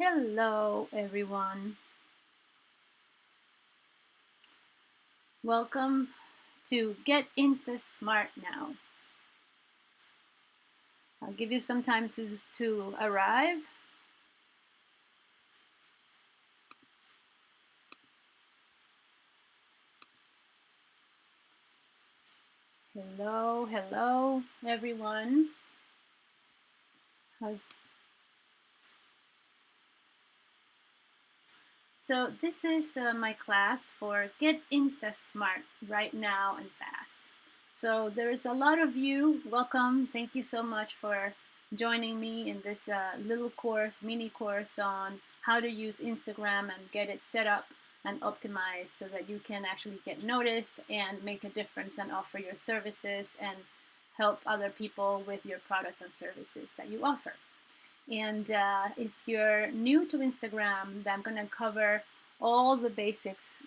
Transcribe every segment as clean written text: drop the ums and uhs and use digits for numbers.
Hello, everyone. Welcome to Get Insta Smart Now. I'll give you some time to arrive. Hello, everyone. So this is my class for Get Insta Smart right now and fast. So there is a lot of you. Welcome. Thank you so much for joining me in this little course, mini course on how to use Instagram and get it set up and optimized so that you can actually get noticed and make a difference and offer your services and help other people with your products and services that you offer. And if you're new to Instagram, then I'm going to cover all the basics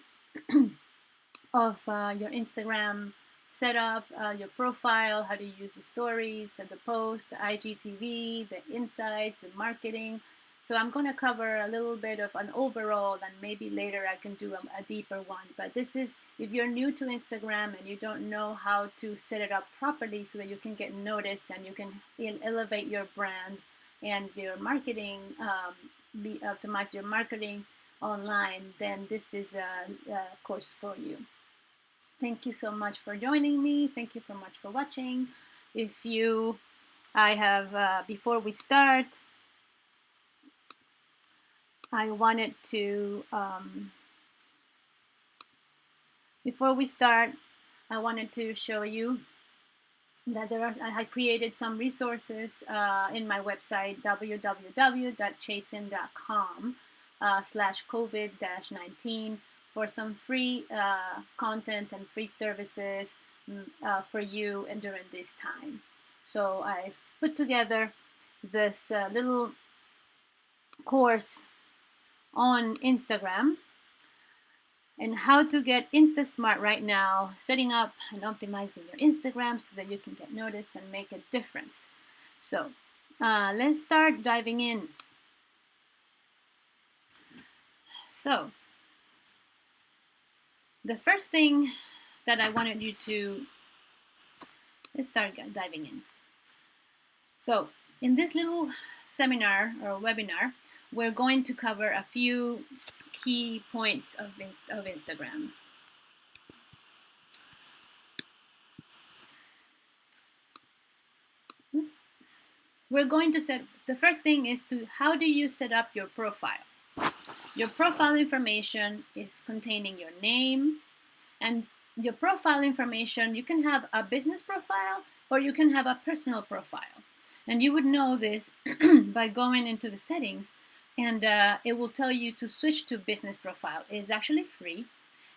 of your Instagram setup, your profile, how to use the stories, the post, the IGTV, the insights, the marketing. So I'm going to cover a little bit of an overall, and maybe later I can do a deeper one. But this is, if you're new to Instagram and you don't know how to set it up properly so that you can get noticed and you can elevate your brand and your marketing, optimize your marketing online, then this is a course for you. Thank you so much for joining me. Thank you so much for watching. Before we start, I wanted to show you that I had created some resources in my website, www.chacin.com/COVID-19 for some free content and free services for you and during this time. So I put together this little course on Instagram and how to get Insta Smart right now, setting up and optimizing your Instagram so that you can get noticed and make a difference. So let's start diving in. So the first thing that I wanted you to, let's start diving in. So in this little seminar or webinar, we're going to cover a few key points of Instagram. We're going to the first thing is how do you set up your profile? Your profile information is containing your name, and your profile information, you can have a business profile or you can have a personal profile. And you would know this by going into the settings, and it will tell you to switch to business profile. It is actually free,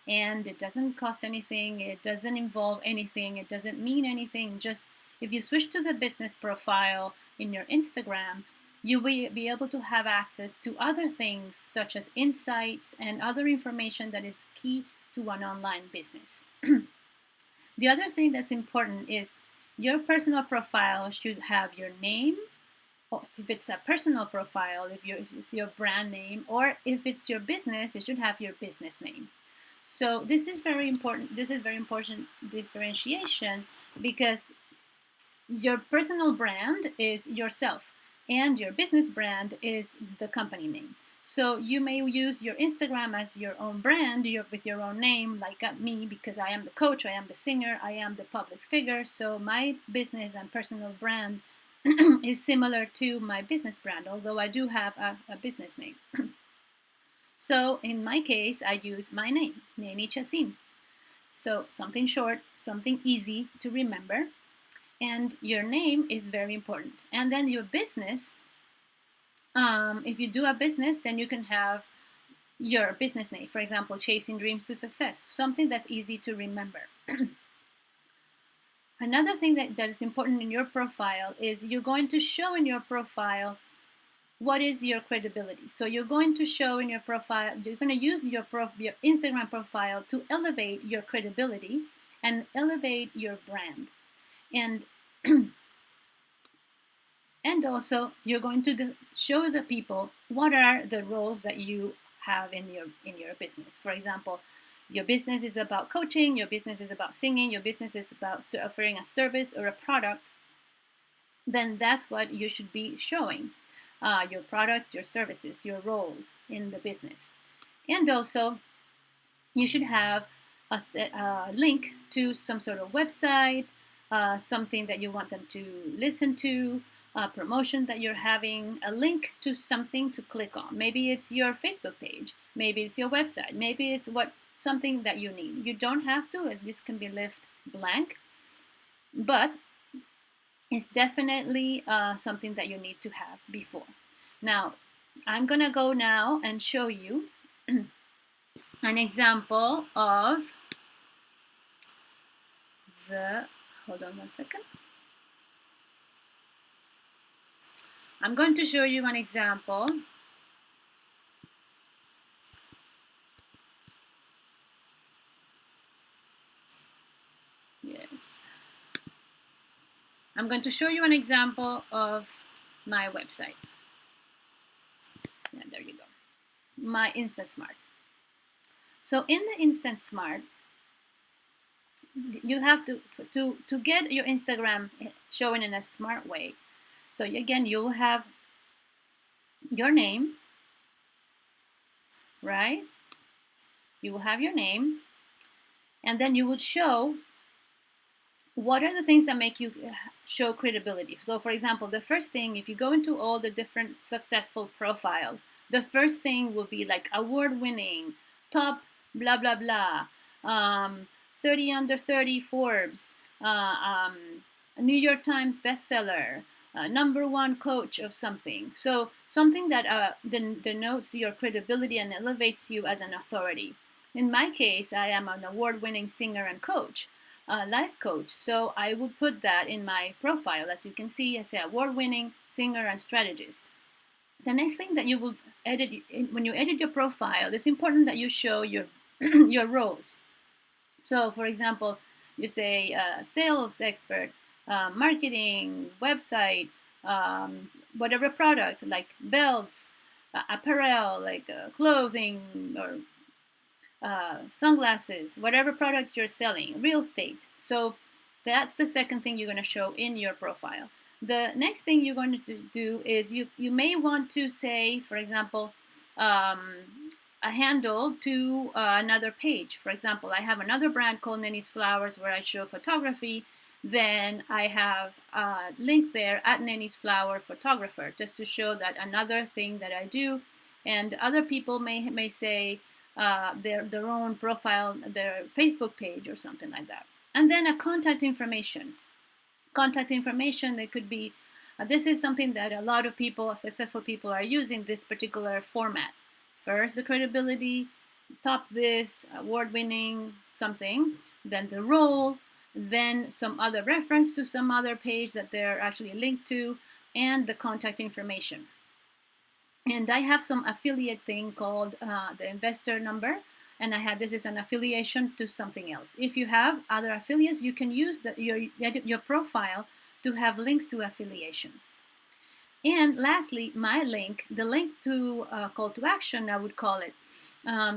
and it doesn't cost anything. It doesn't involve anything. It doesn't mean anything. Just if you switch to the business profile in your Instagram, you will be able to have access to other things such as insights and other information that is key to an online business. The other thing that's important is your personal profile should have your name, or if it's a personal profile, if it's your brand name, or if it's your business, it should have your business name. So this is very important. This is very important differentiation because your personal brand is yourself and your business brand is the company name. So you may use your Instagram as your own brand with your own name, like me, because I am the coach, I am the singer, I am the public figure. So my business and personal brand is similar to my business brand, although I do have a business name. So in my case, I use my name, Neni Chacin. So something short, something easy to remember. And your name is very important. And then your business, if you do a business, then you can have your business name. For example, Chasing Dreams to Success, something that's easy to remember. Another thing that is important in your profile is you're going to show in your profile what is your credibility. So you're going to show in your profile, you're going to use your Instagram profile to elevate your credibility and elevate your brand. And And also, you're going to show the people what are the roles that you have in your business. For example, your business is about coaching, your business is about singing, your business is about offering a service or a product. Then that's what you should be showing: your products, your services, your roles in the business. And also, you should have a link to some sort of website, something that you want them to listen to, a promotion that you're having, a link to something to click on. Maybe it's your Facebook page, maybe it's your website, maybe it's something that you need. You don't have to, this can be left blank, but it's definitely something that you need to have before. Now, I'm gonna go now and show you an example of hold on one second. I'm going to show you an example. Yes. I'm going to show you an example of my website. Yeah, there you go. My Instant Smart. So in the Instant Smart, you have to get your Instagram showing in a smart way. So again, you'll have your name, right? You will have your name, and then you will show what are the things that make you show credibility. So for example, the first thing, if you go into all the different successful profiles, the first thing will be like award-winning, top blah blah blah, 30 under 30 Forbes, New York Times bestseller, #1 coach of something. So something that denotes your credibility and elevates you as an authority. In my case, I am an award-winning singer and coach, life coach. So I would put that in my profile. As you can see, I say award-winning singer and strategist. The next thing that you will edit, when you edit your profile, it's important that you show your your roles. So for example, you say sales expert, marketing, website, whatever product, like belts, apparel, like clothing, or sunglasses, whatever product you're selling, real estate. So that's the second thing you're going to show in your profile. The next thing you're going to do is you may want to say, for example, a handle to another page. For example, I have another brand called Neni's Flowers where I show photography. Then I have a link there at Neni's Flower Photographer, just to show that another thing that I do. And other people may say their own profile, their Facebook page or something like that. And then a contact information. Contact information, they could be, this is something that a lot of people, successful people, are using this particular format. First, the credibility, top this, award-winning something, then the role, then some other reference to some other page that they're actually linked to, and the contact information. And I have some affiliate thing called the investor number, and this is an affiliation to something else. If you have other affiliates, you can use your profile to have links to affiliations. And lastly, my link, the link to call to action, I would call it.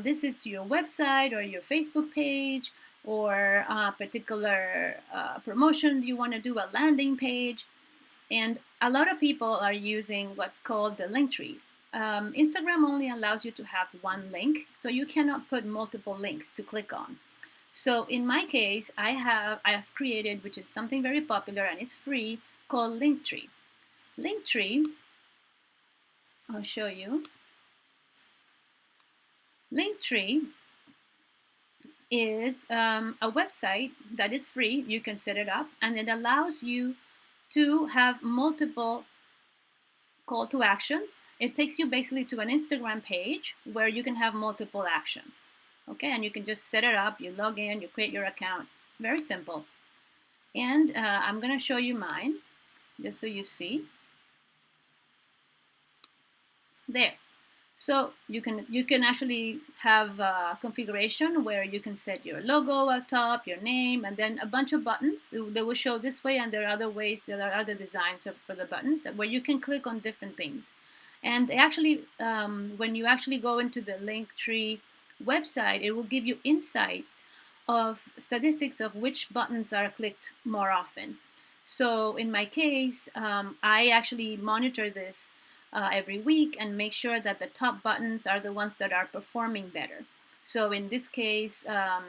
This is your website or your Facebook page, or a particular promotion you want to do, a landing page. And a lot of people are using what's called the link tree. Instagram only allows you to have one link, so you cannot put multiple links to click on. So in my case, I have created, which is something very popular and it's free, called Linktree. Linktree, I'll show you. Linktree is a website that is free. You can set it up, and it allows you to have multiple call to actions. It takes you basically to an Instagram page where you can have multiple actions. Okay, and you can just set it up, you log in, you create your account. It's very simple. And I'm going to show you mine, just so you see. There. So you can actually have a configuration where you can set your logo up top, your name, and then a bunch of buttons. They will show this way, and there are other ways. There are other designs for the buttons where you can click on different things. And they actually, when you actually go into the Linktree website, it will give you insights of statistics of which buttons are clicked more often. So in my case, I actually monitor this every week and make sure that the top buttons are the ones that are performing better. So in this case, I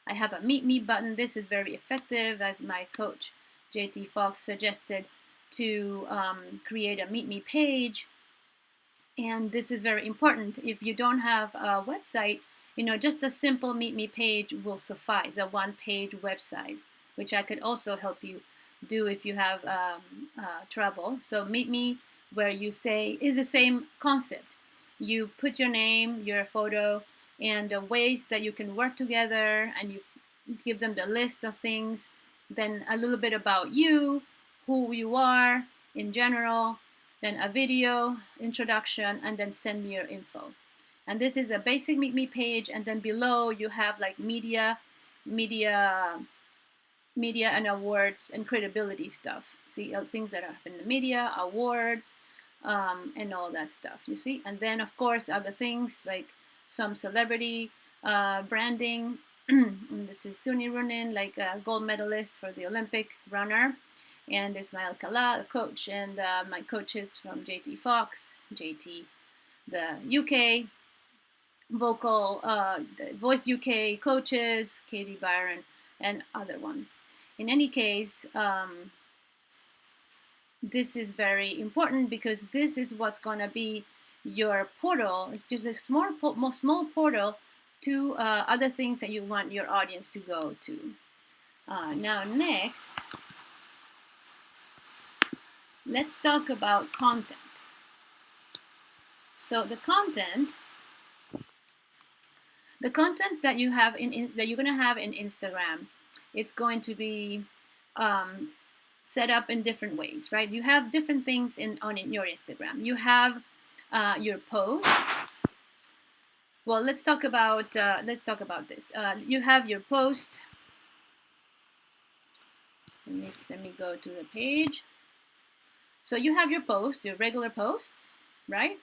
have a Meet Me button. This is very effective, as my coach JT Fox suggested, to create a Meet Me page. And this is very important. If you don't have a website, just a simple Meet Me page will suffice, a one-page website, which I could also help you do if you have trouble. So Meet Me, where you say, is the same concept. You put your name, your photo, and the ways that you can work together, and you give them the list of things, then a little bit about you, who you are in general, then a video introduction, and then send me your info. And this is a basic Meet Me page, and then below you have like media and awards and credibility stuff. See, things that happen in the media, awards, and all that stuff, you see. And then of course other things like some celebrity branding. And this is Suni Runin, like a gold medalist for the Olympic runner, and Ismail Kala, a coach, and my coaches from JT Fox, JT, the UK vocal, the Voice UK coaches, Katie Byron, and other ones. In any case, this is very important because this is what's going to be your portal. It's just a small portal to other things that you want your audience to go to. Now next, let's talk about content. So the content that you have that you're going to have in Instagram, it's going to be set up in different ways, right? You have different things in your Instagram. You have your posts. Well, let's talk about this. You have your post. Let me go to the page. So you have your post, your regular posts, right?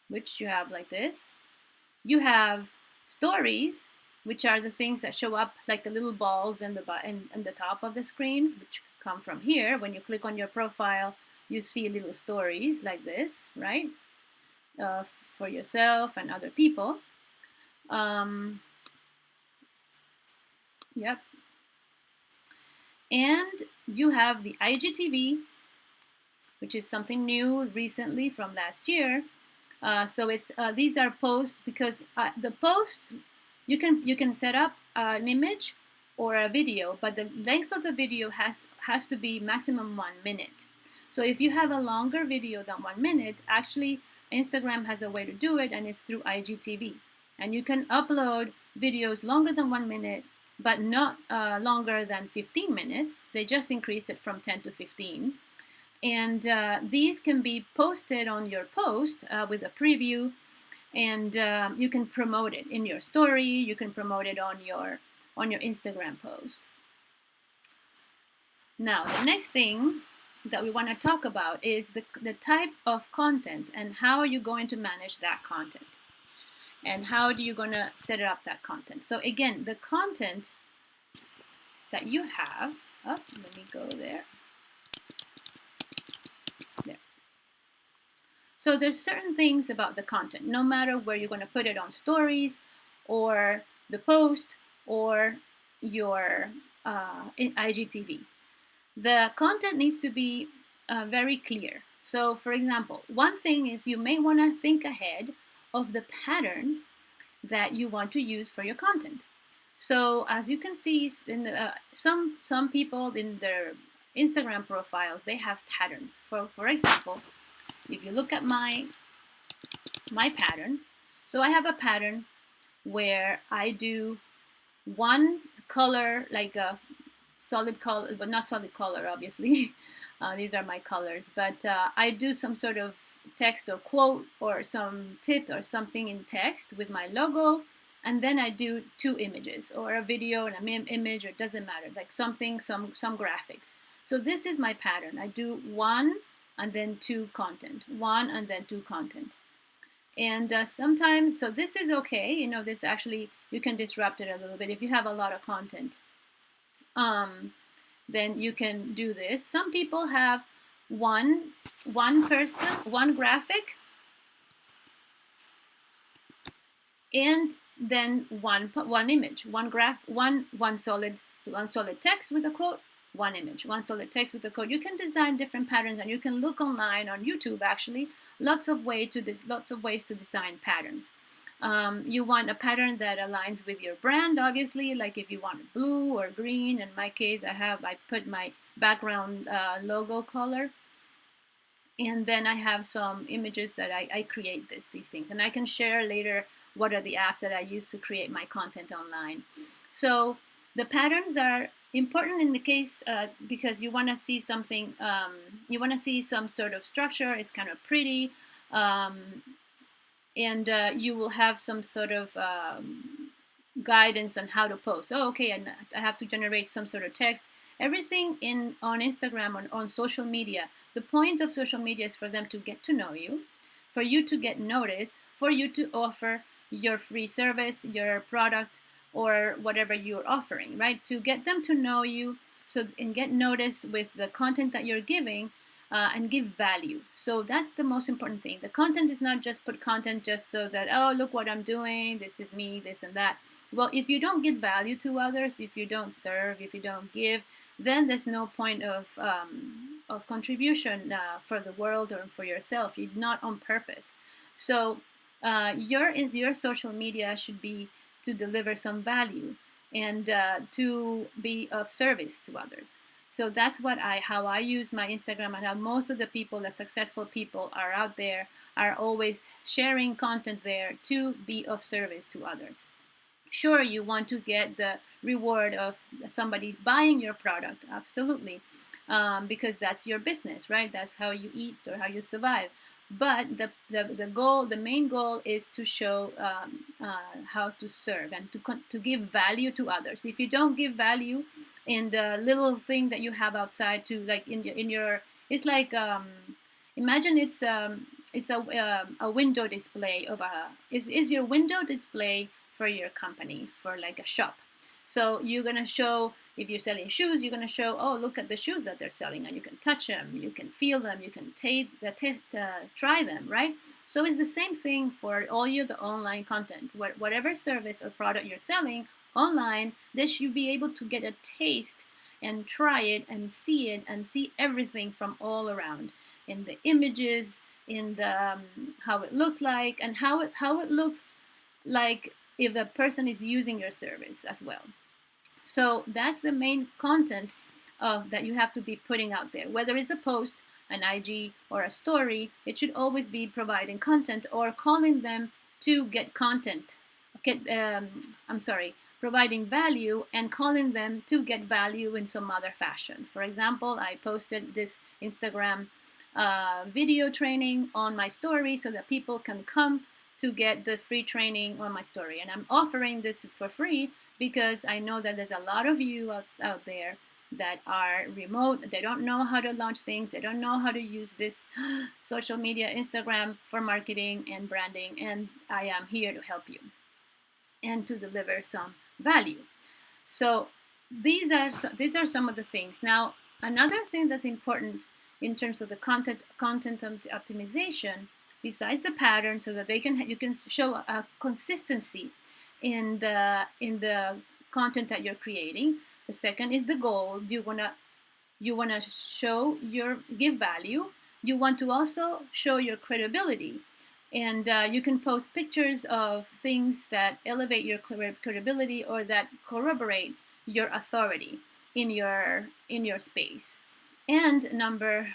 Which you have like this. You have stories, which are the things that show up like the little balls in the top of the screen, which come from here. When you click on your profile, you see little stories like this, right? For yourself and other people. Yep. And you have the IGTV, which is something new recently from last year. So it's these are posts because the post you can set up an image or a video, but the length of the video has to be maximum 1 minute. So if you have a longer video than 1 minute, actually Instagram has a way to do it, and it's through IGTV. And you can upload videos longer than 1 minute, but not longer than 15 minutes. They just increased it from 10 to 15. And these can be posted on your post with a preview, and you can promote it in your story. You can promote it on your Instagram post. Now, the next thing that we want to talk about is the type of content and how are you going to manage that content, and how are you going to set up that content. So again, the content that you have, let me go there. So there's certain things about the content, no matter where you're going to put it on stories or the post or your IGTV. The content needs to be very clear. So for example, one thing is you may want to think ahead of the patterns that you want to use for your content. So as you can see, in some people in their Instagram profiles, they have patterns. For example, if you look at my pattern, so I have a pattern where I do one color, like a solid color, but not solid color, obviously. These are my colors, but I do some sort of text or quote or some tip or something in text with my logo, and then I do 2 images or a video and an image, or it doesn't matter, like something, some graphics. So this is my pattern. I do 1 and then 2 content, 1 and then 2 content. And sometimes, so this is okay, you know, this actually, you can disrupt it a little bit if you have a lot of content. Then you can do this. Some people have one person, one graphic, and then one image, one graph, one solid text with a quote, one image, one solid text with a quote. You can design different patterns, and you can look online on YouTube actually, lots of ways to design patterns. You want a pattern that aligns with your brand, obviously, like if you want blue or green. In my case, I put my background logo color, and then I have some images that I create these things, and I can share later what are the apps that I use to create my content online. So the patterns are important in the case because you want to see something, you want to see some sort of structure. It's kind of pretty, and you will have some sort of guidance on how to post. Oh, okay, and I have to generate some sort of text. Everything on Instagram, on social media, the point of social media is for them to get to know you, for you to get noticed, for you to offer your free service, your product, or whatever you're offering, right? To get them to know you, and get noticed with the content that you're giving, and give value. So that's the most important thing. The content is not just put content just so that, oh, look what I'm doing, this is me, this and that. Well, if you don't give value to others, if you don't serve, if you don't give, then there's no point of contribution for the world or for yourself. You're not on purpose. So your social media should be to deliver some value and to be of service to others. So that's how I use my Instagram, and how most of the people, the successful people are out there, are always sharing content there to be of service to others. Sure, you want to get the reward of somebody buying your product, absolutely, because that's your business, right? That's how you eat or how you survive. But the main goal is to show how to serve and to give value to others. If you don't give value in the little thing that you have outside, to like in your it's like imagine it's a window display of is your window display for your company, for like a shop. So you're gonna show, if you're selling shoes, you're gonna show, oh, look at the shoes that they're selling, and you can touch them, you can feel them, you can try them, right? So it's the same thing for all the online content. Whatever service or product you're selling online, they should be able to get a taste and try it and see everything from all around, in the images, in the how it looks like, and how it looks like if the person is using your service as well. So that's the main content that you have to be putting out there. Whether it's a post, an IG, or a story, it should always be providing content or calling them to get content. Providing value and calling them to get value in some other fashion. For example, I posted this Instagram video training on my story so that people can come to get the free training on my story. And I'm offering this for free because I know that there's a lot of you out there that are remote. They don't know how to launch things. They don't know how to use this social media, Instagram, for marketing and branding. And I am here to help you and to deliver some value. So these are some of the things. Now, another thing that's important in terms of the content optimization, besides the pattern, so that you can show a consistency in the content that you're creating. The second is the goal. You wanna give value. You want to also show your credibility, and you can post pictures of things that elevate your credibility or that corroborate your authority in your space. And number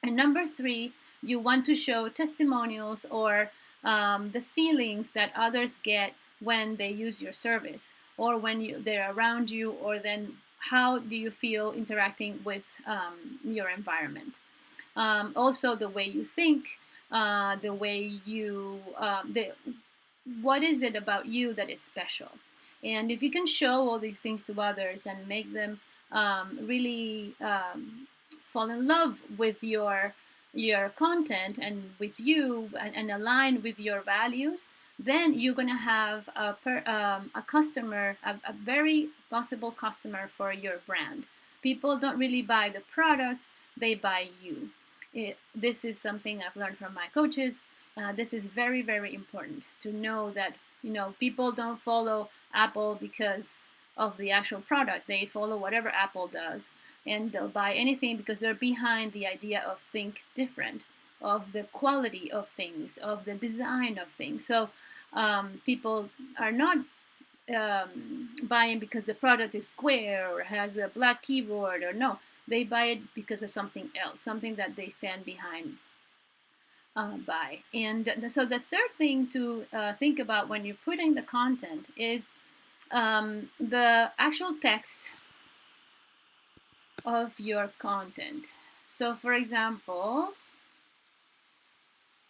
3, you want to show testimonials or the feelings that others get when they use your service, or when they're around you, or then how do you feel interacting with your environment. Also, the way you think, the way you what is it about you that is special. And if you can show all these things to others and make them really fall in love with your content and with you, and align with your values, then you're going to have a customer, a very possible customer for your brand. People don't really buy the products, they buy you. This is something I've learned from my coaches. This is very, very important to know that, people don't follow Apple because of the actual product. They follow whatever Apple does, and they'll buy anything because they're behind the idea of think different, of the quality of things, of the design of things. So people are not buying because the product is square or has a black keyboard, or no, they buy it because of something else, something that they stand behind by. And so the third thing to think about when you're putting the content is the actual text of your content. So for example,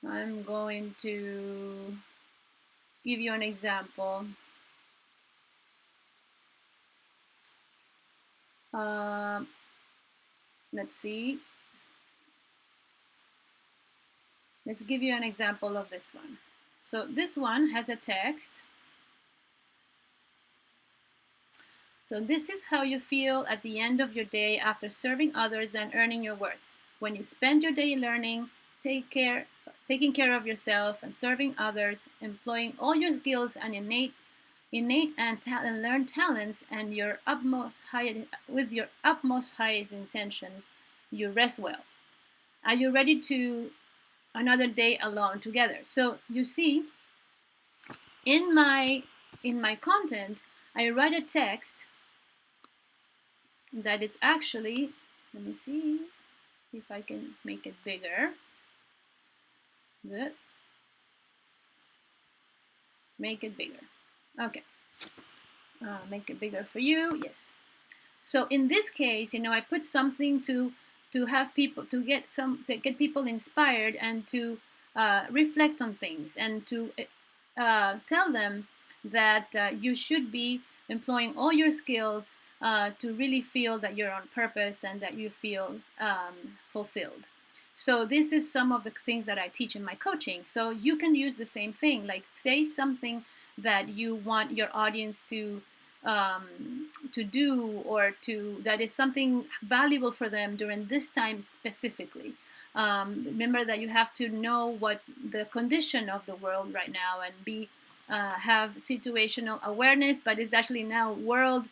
I'm going to give you an example. Let's see. Let's give you an example of this one. So this one has a text. So this is how you feel at the end of your day after serving others and earning your worth. When you spend your day learning, taking care of yourself and serving others, employing all your skills and innate and learned talents and with your utmost highest intentions, you rest well. Are you ready to another day alone together? So you see, in my content, I write a text that is actually, let me see if I can make it bigger. Good. Make it bigger. Okay. Make it bigger for you. Yes. So in this case, I put something to have people to get people inspired and to reflect on things, and to tell them that you should be employing all your skills to really feel that you're on purpose and that you feel fulfilled. So this is some of the things that I teach in my coaching. So you can use the same thing, like say something that you want your audience to do, or that is something valuable for them during this time specifically. Remember that you have to know what the condition of the world right now, and have situational awareness, but it's actually now world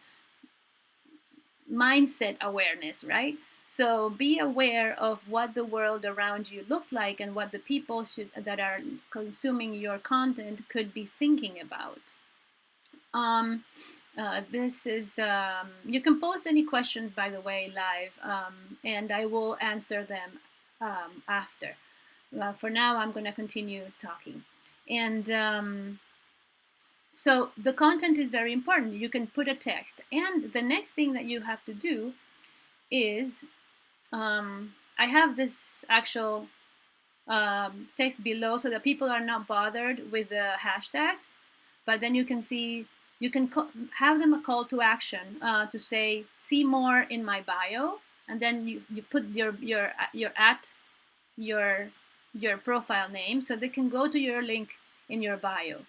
mindset awareness, right? So be aware of what the world around you looks like, and what the people that are consuming your content could be thinking about. This is, you can post any questions, by the way, live, and I will answer them after. For now, I'm going to continue talking. And so the content is very important. You can put a text. And the next thing that you have to do is, I have this actual text below so that people are not bothered with the hashtags. But then you can see, you can have them a call to action to say, see more in my bio. And then you put your profile name, so they can go to your link in your bio.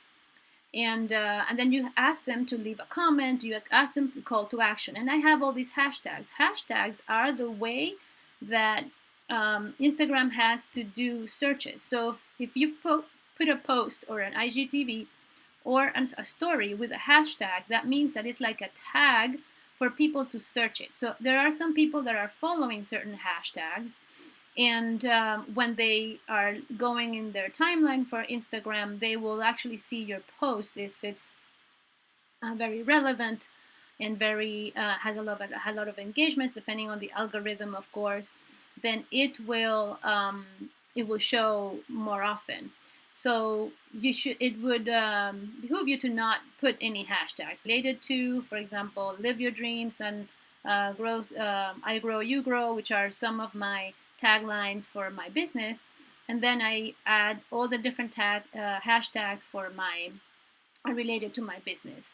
And then you ask them to leave a comment, you ask them to call to action. And I have all these hashtags. Hashtags are the way that Instagram has to do searches. So if you put a post or an IGTV or a story with a hashtag, that means that it's like a tag for people to search it. So there are some people that are following certain hashtags, and when they are going in their timeline for Instagram, they will actually see your post if it's very relevant and very has a lot of engagements, depending on the algorithm, of course. Then it will show more often. So it would behoove you to not put any hashtags related to, for example, live your dreams and grow, I grow, you grow, which are some of my taglines for my business. and then I add all the different hashtags for my related to my business: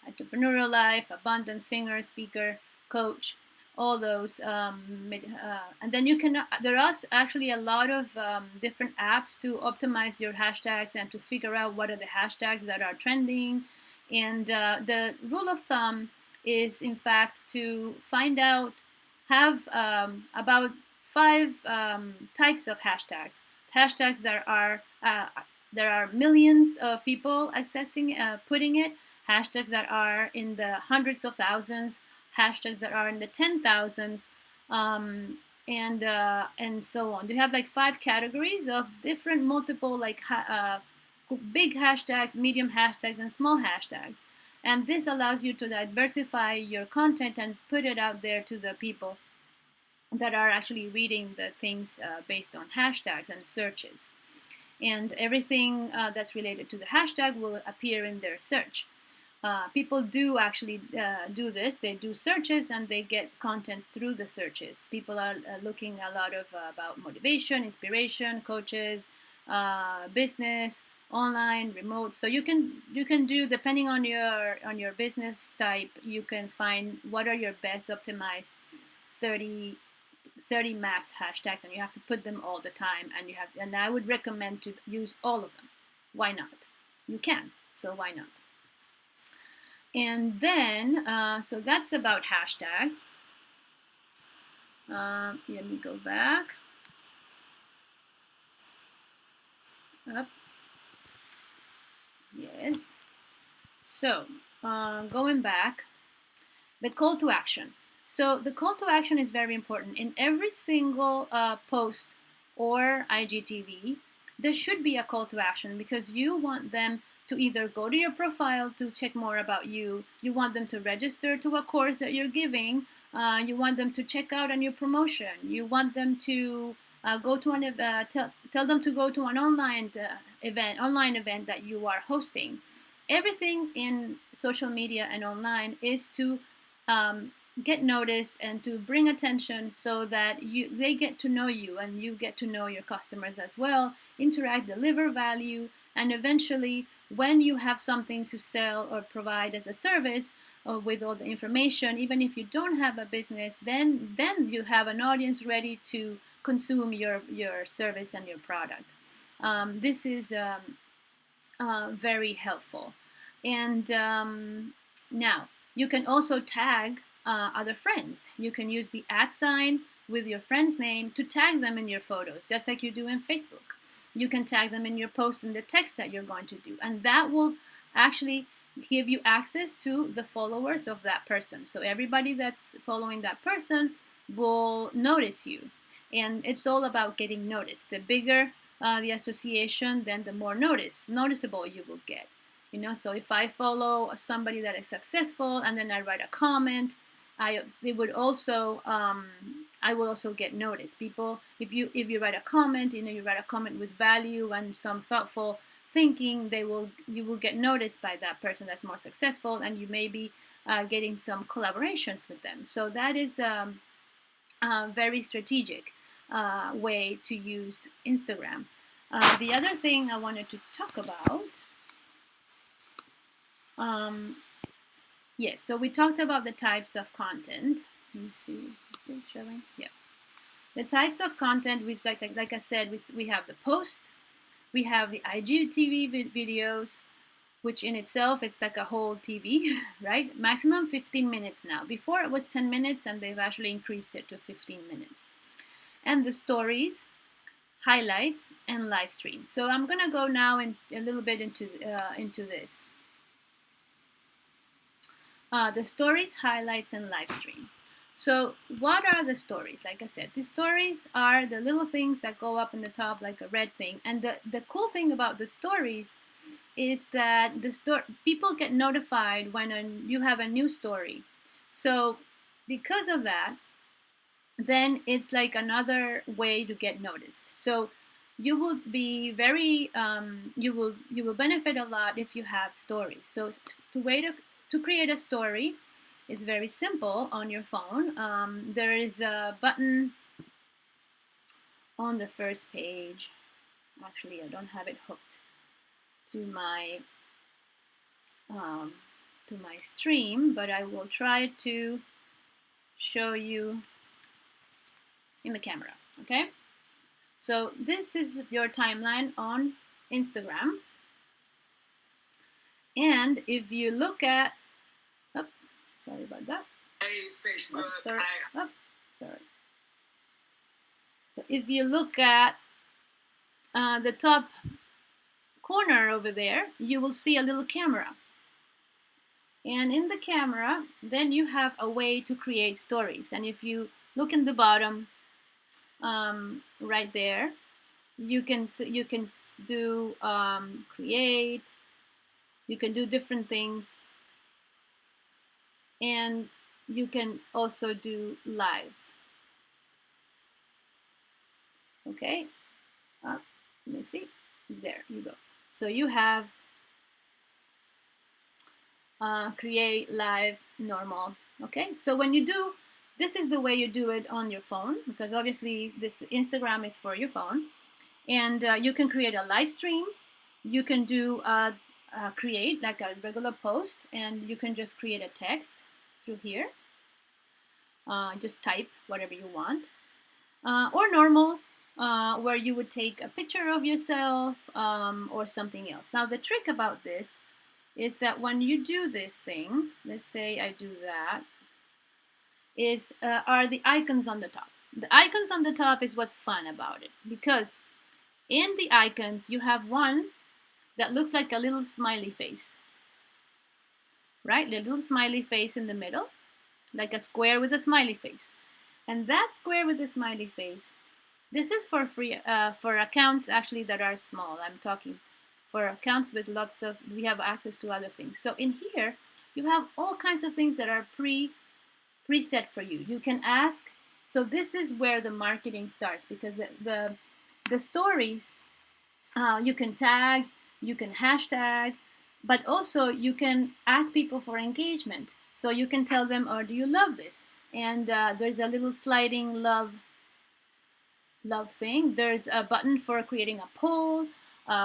entrepreneurial life, abundance, singer, speaker, coach, all those. And then you can, there are actually a lot of different apps to optimize your hashtags and to figure out what are the hashtags that are trending. And the rule of thumb is, in fact, to find out, have about 5 types of hashtags. Hashtags that are there are millions of people accessing, putting it. Hashtags that are in the hundreds of thousands. Hashtags that are in the 10,000s, and so on. You have like 5 categories of different multiple big hashtags, medium hashtags, and small hashtags. And this allows you to diversify your content and put it out there to the people that are actually reading the things based on hashtags and searches. And everything that's related to the hashtag will appear in their search. People do actually do this. They do searches and they get content through the searches. People are looking a lot of about motivation, inspiration, coaches, business, online, remote. So you can do, depending on your business type, you can find what are your best optimized 30 max hashtags, and you have to put them all the time, and I would recommend to use all of them. Why not? You can, so why not? And then so that's about hashtags. Let me go back up. Yes, so going back, the call to action. So the call to action is very important. In every single post or IGTV, there should be a call to action, because you want them to either go to your profile to check more about you, you want them to register to a course that you're giving, you want them to check out a new promotion, you want them to go to tell them to go to an online event that you are hosting. Everything in social media and online is to get noticed and to bring attention, so that they get to know you and you get to know your customers as well, interact, deliver value, and eventually, when you have something to sell or provide as a service, with all the information, even if you don't have a business, then you have an audience ready to consume your service and your product. This is very helpful. And now you can also tag other friends. You can use the @ with your friend's name to tag them in your photos, just like you do in Facebook. You can tag them in your post in the text that you're going to do, and that will actually give you access to the followers of that person. So everybody that's following that person will notice you, and it's all about getting noticed. The bigger the association, then the more noticeable you will get. So if I follow somebody that is successful and then I write a comment, I will also get noticed. People, if you write a comment, you write a comment with value and some thoughtful thinking, you will get noticed by that person that's more successful, and you may be getting some collaborations with them. So that is a very strategic way to use Instagram. The other thing I wanted to talk about. Yes, so we talked about the types of content. Let me see, is it showing? Yeah. The types of content, which, like I said, we have the post, we have the IGTV videos, which in itself, it's like a whole TV, right? Maximum 15 minutes now. Before it was 10 minutes, and they've actually increased it to 15 minutes. And the stories, highlights, and live stream. So I'm gonna go now a little bit into this. The stories, highlights, and live stream. So what are the stories? Like I said, the stories are the little things that go up in the top like a red thing. And the cool thing about the stories is that people get notified when you have a new story. So because of that, then it's like another way to get noticed. So you will be very, you will benefit a lot if you have stories. So to create a story is very simple on your phone. There is a button on the first page. Actually, I don't have it hooked to my um, stream, but I will try to show you in the camera. Okay, so this is your timeline on Instagram, and if you look at, oh, sorry about that. Hey, Facebook. Oh, sorry. So if you look at the top corner over there, you will see a little camera. And in the camera, then you have a way to create stories. And if you look in the bottom, right there, you can do create. You can do different things, and you can also do live. Okay, let me see. There you go. So you have create, live, normal. Okay, so when you do, this is the way you do it on your phone, because obviously this Instagram is for your phone, and you can create a live stream. You can do create like a regular post, and you can just create a text through here. Just type whatever you want, or normal, where you would take a picture of yourself or something else. Now the trick about this is that when you do this thing, let's say I do that, are the icons on the top. The icons on the top is what's fun about it, because in the icons you have one that looks like a little smiley face, right? The little smiley face in the middle, like a square with a smiley face. And that square with the smiley face, this is for free, for accounts actually that are small. I'm talking for accounts with lots of, we have access to other things. So in here, you have all kinds of things that are preset for you. You can ask, so this is where the marketing starts, because the stories, you can tag, you can hashtag, but also you can ask people for engagement. So you can tell them, oh, do you love this? And there's a little sliding love thing. There's a button for creating a poll,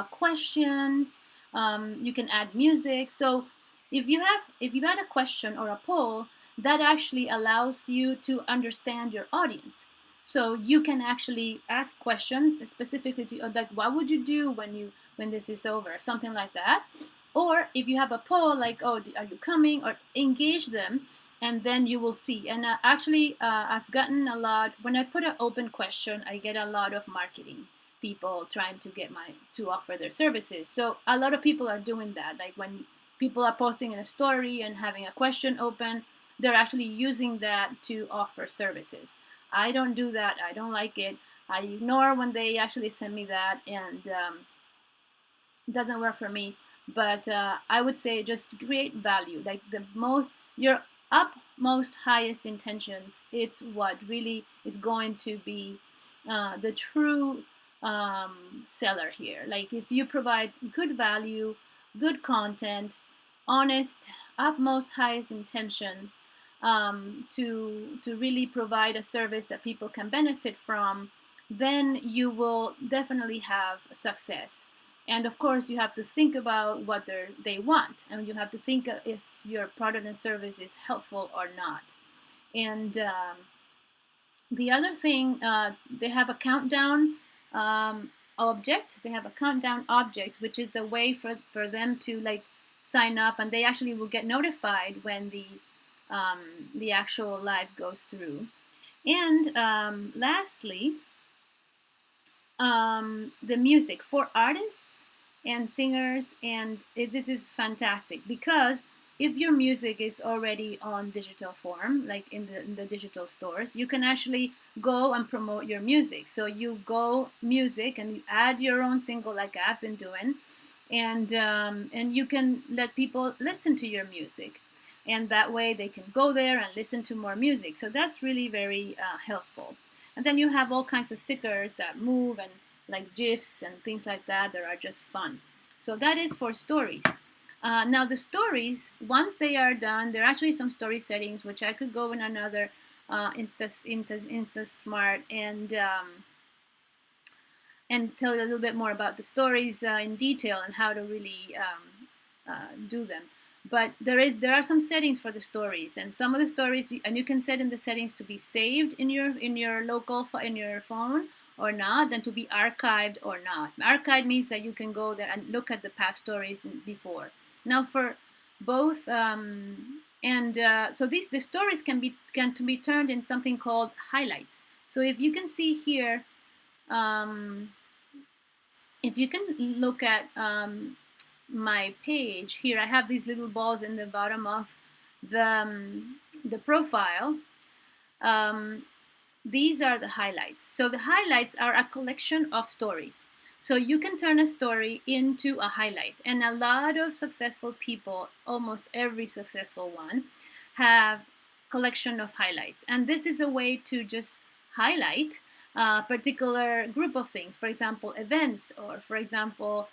questions. You can add music. So if you add a question or a poll, that actually allows you to understand your audience. So you can actually ask questions specifically to, like, what would you do when this is over, something like that. Or if you have a poll like, oh, are you coming, or engage them, and then you will see. And actually, I've gotten a lot, when I put an open question, I get a lot of marketing people trying to to offer their services. So a lot of people are doing that. Like when people are posting in a story and having a question open, they're actually using that to offer services. I don't do that. I don't like it. I ignore when they actually send me that, and it doesn't work for me. But I would say just create value. Like your upmost highest intentions, it's what really is going to be the true seller here. Like if you provide good value, good content, honest, upmost highest intentions, to really provide a service that people can benefit from, then you will definitely have success. And of course, you have to think about what they want, and you have to think if your product and service is helpful or not. And the other thing, they have a countdown object. They have a countdown object, which is a way for them to like sign up, and they actually will get notified when the actual live goes through. And lastly, the music for artists and singers, and this is fantastic, because if your music is already on digital form, like in the digital stores, you can actually go and promote your music. So you go music and you add your own single, like I've been doing, and you can let people listen to your music, and that way they can go there and listen to more music. So that's really very helpful. And then you have all kinds of stickers that move, and like GIFs and things like that are just fun. So that is for stories. Now the stories, once they are done, there are actually some story settings, which I could go in another Insta Smart, and and tell you a little bit more about the stories in detail and how to really do them. But there are some settings for the stories, and some of the stories, and you can set in the settings to be saved in your local in your phone or not, and to be archived or not. Archived means that you can go there and look at the past stories before. Now for both, so the stories can be turned in something called highlights. So if you can see here, if you can look at my page here, I have these little balls in the bottom of the profile. These are the highlights. So the highlights are a collection of stories. So you can turn a story into a highlight. And a lot of successful people, almost every successful one, have collection of highlights. And this is a way to just highlight a particular group of things. For example, events, or for example,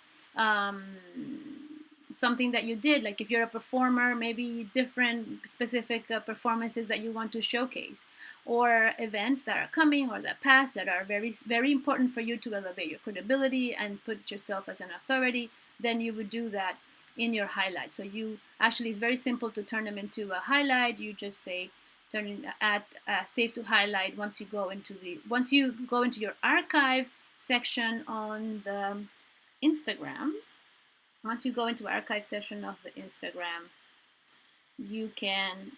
something that you did. Like if you're a performer, maybe different specific performances that you want to showcase, or events that are coming or that passed that are very, very important for you to elevate your credibility and put yourself as an authority. Then you would do that in your highlights. So you actually, it's very simple to turn them into a highlight. You just say save to highlight once you go into your archive section on the Instagram. Once you go into archive section of the Instagram, you can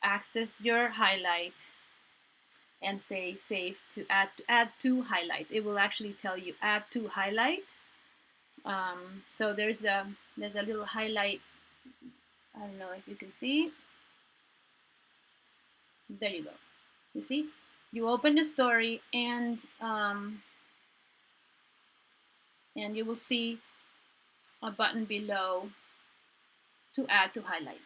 access your highlight and say save to add to highlight. It will actually tell you add to highlight. So there's a little highlight. I don't know if you can see. There you go. You see, you open the story and you will see a button below to add to highlight.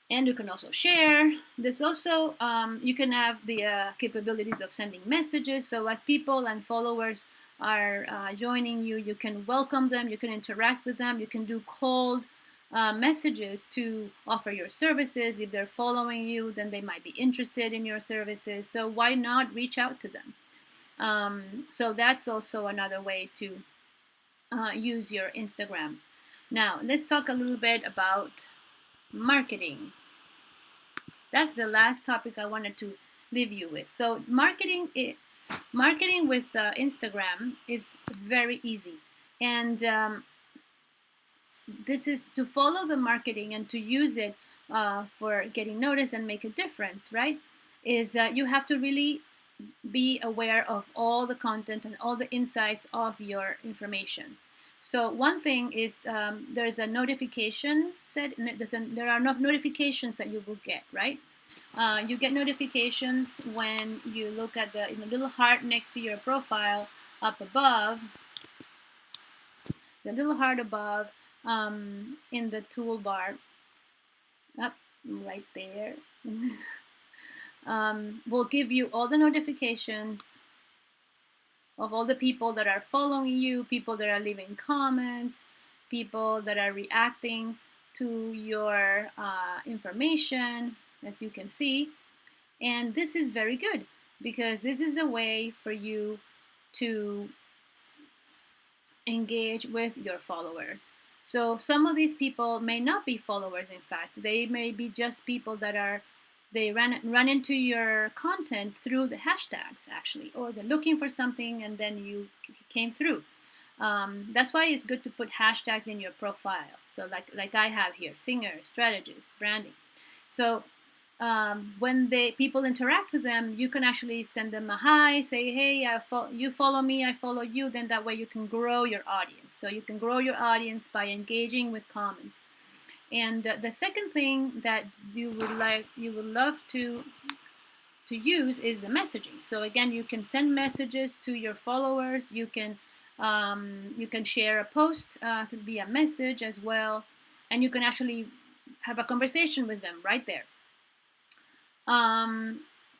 And you can also share. There's also, you can have the capabilities of sending messages. So as people and followers are joining you, you can welcome them, you can interact with them, you can do cold messages to offer your services. If they're following you, then they might be interested in your services. So why not reach out to them? So that's also another way to use your Instagram. Now, let's talk a little bit about marketing. That's the last topic I wanted to leave you with. So marketing with Instagram is very easy. And this is to follow the marketing and to use it for getting noticed and make a difference, right? Is you have to really be aware of all the content and all the insights of your information. So one thing is there's a notification set. There are enough notifications that you will get, right? You get notifications when you look at the little heart next to your profile up above. The little heart above in the toolbar, up right there, will give you all the notifications of all the people that are following you, people that are leaving comments, people that are reacting to your information, as you can see. And this is very good because this is a way for you to engage with your followers. So some of these people may not be followers. In fact, they may be just people that they run into your content through the hashtags, actually, or they're looking for something and then you came through. That's why it's good to put hashtags in your profile. So like I have here, singer, strategist, branding. So when people interact with them, you can actually send them a hi, say, hey, you follow me, I follow you. Then that way you can grow your audience. So you can grow your audience by engaging with comments. And the second thing that you would love to use is the messaging. So again, you can send messages to your followers. You can share a post via message as well, and you can actually have a conversation with them right there.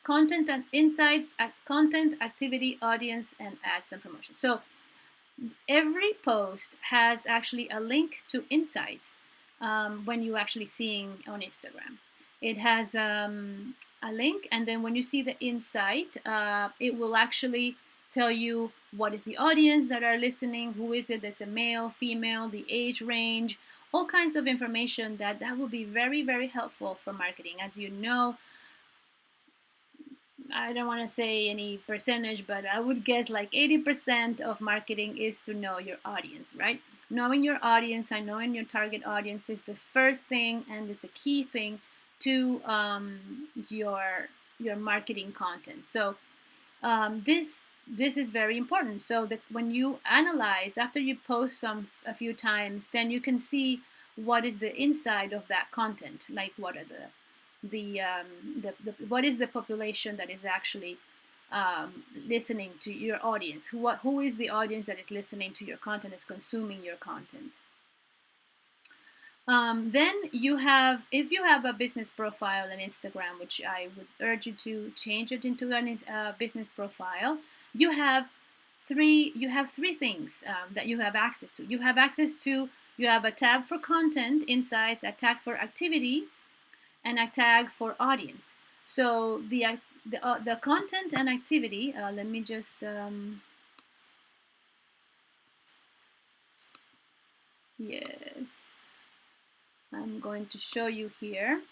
Content and insights, content, activity, audience, and ads and promotion. So every post has actually a link to insights when you actually seeing on Instagram. It has a link, and then when you see the insight, it will actually tell you what is the audience that are listening, who is it, that's a male, female, the age range, all kinds of information that will be very, very helpful for marketing. As you know, I don't want to say any percentage, but I would guess like 80% of marketing is to know your audience, right? Knowing your audience and knowing your target audience is the first thing and is the key thing to your marketing content. So this is very important. So that when you analyze after you post a few times, then you can see what is the inside of that content, like what are the what is the population that is actually listening to your audience, who is the audience that is listening to your content, is consuming your content. Then you have, if you have a business profile on Instagram, which I would urge you to change it into a business profile, you have three things that you have access to. You have a tab for content, insights, a tag for activity, and a tag for audience. So the content and activity, let me just yes, I'm going to show you here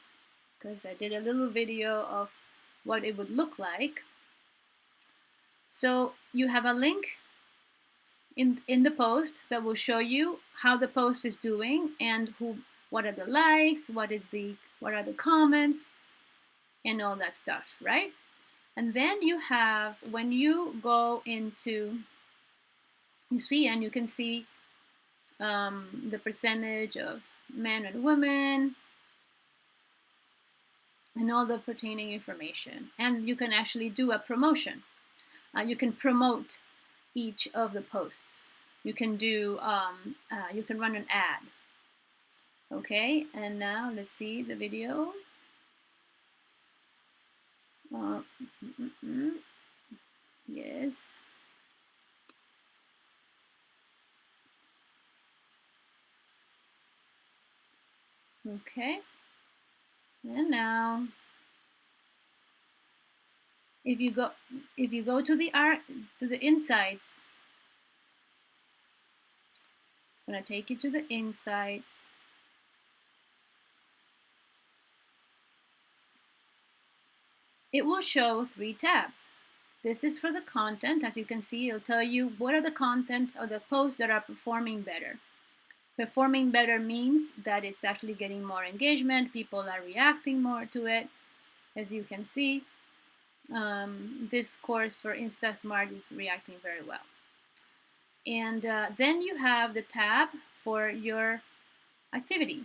because I did a little video of what it would look like. So you have a link in the post that will show you how the post is doing and what are the likes, what are the comments, and all that stuff, right? And then you have, when you go into, and you can see the percentage of men and women and all the pertaining information. And you can actually do a promotion. You can promote each of the posts. You can do, you can run an ad. Okay, and now let's see the video. Yes. Okay. And now, if you go to the insights, it's going to take you to the insights. It will show 3 tabs. This is for the content. As you can see, it'll tell you what are the content or the posts that are performing better. Performing better means that it's actually getting more engagement. People are reacting more to it. As you can see, this course for Insta Smart is reacting very well. And then you have the tab for your activity.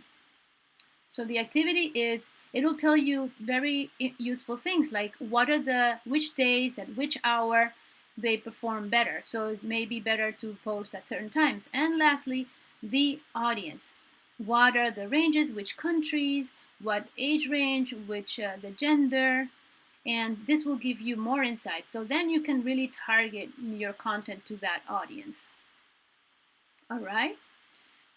So the activity is, it'll tell you very useful things like which days at which hour they perform better. So it may be better to post at certain times. And lastly, the audience. What are the ranges, which countries, what age range, which the gender, and this will give you more insights. So then you can really target your content to that audience. All right.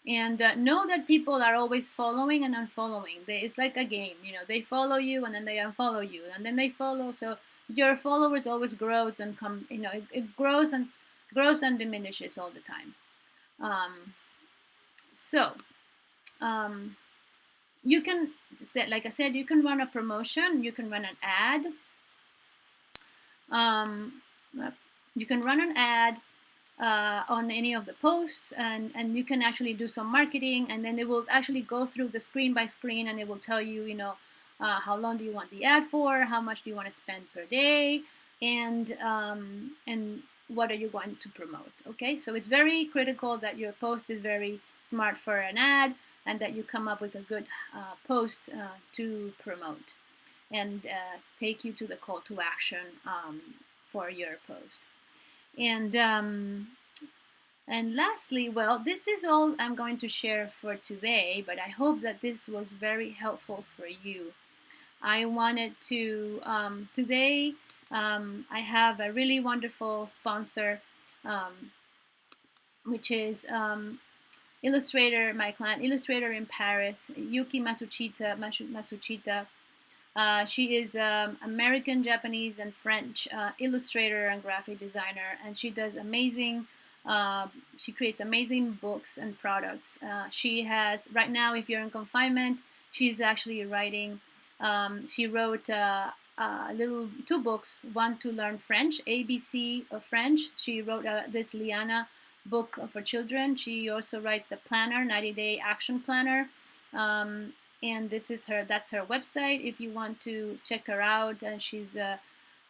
And know that people are always following and unfollowing. It's like a game, they follow you and then they unfollow you and then they follow. So your followers always grows and it grows and diminishes all the time. You can set, like I said, you can run a promotion, you can run an ad. You can run an ad on any of the posts, and you can actually do some marketing, and then it will actually go through the screen by screen, and it will tell you, how long do you want the ad for, how much do you want to spend per day, and what are you going to promote. Okay, so it's very critical that your post is very smart for an ad, and that you come up with a good post to promote and take you to the call to action for your post. And lastly, well, this is all I'm going to share for today, but I hope that this was very helpful for you. I wanted to, today, I have a really wonderful sponsor, which is my client, illustrator in Paris, Yuki Masuchita. She is American, Japanese, and French illustrator and graphic designer, and she does amazing. She creates amazing books and products. She has right now, if you're in confinement, she's actually writing. She wrote little two books. One to learn French, ABC of French. She wrote this Liana book for children. She also writes a planner, 90-day action planner. And this is her. That's her website. If you want to check her out, and she's as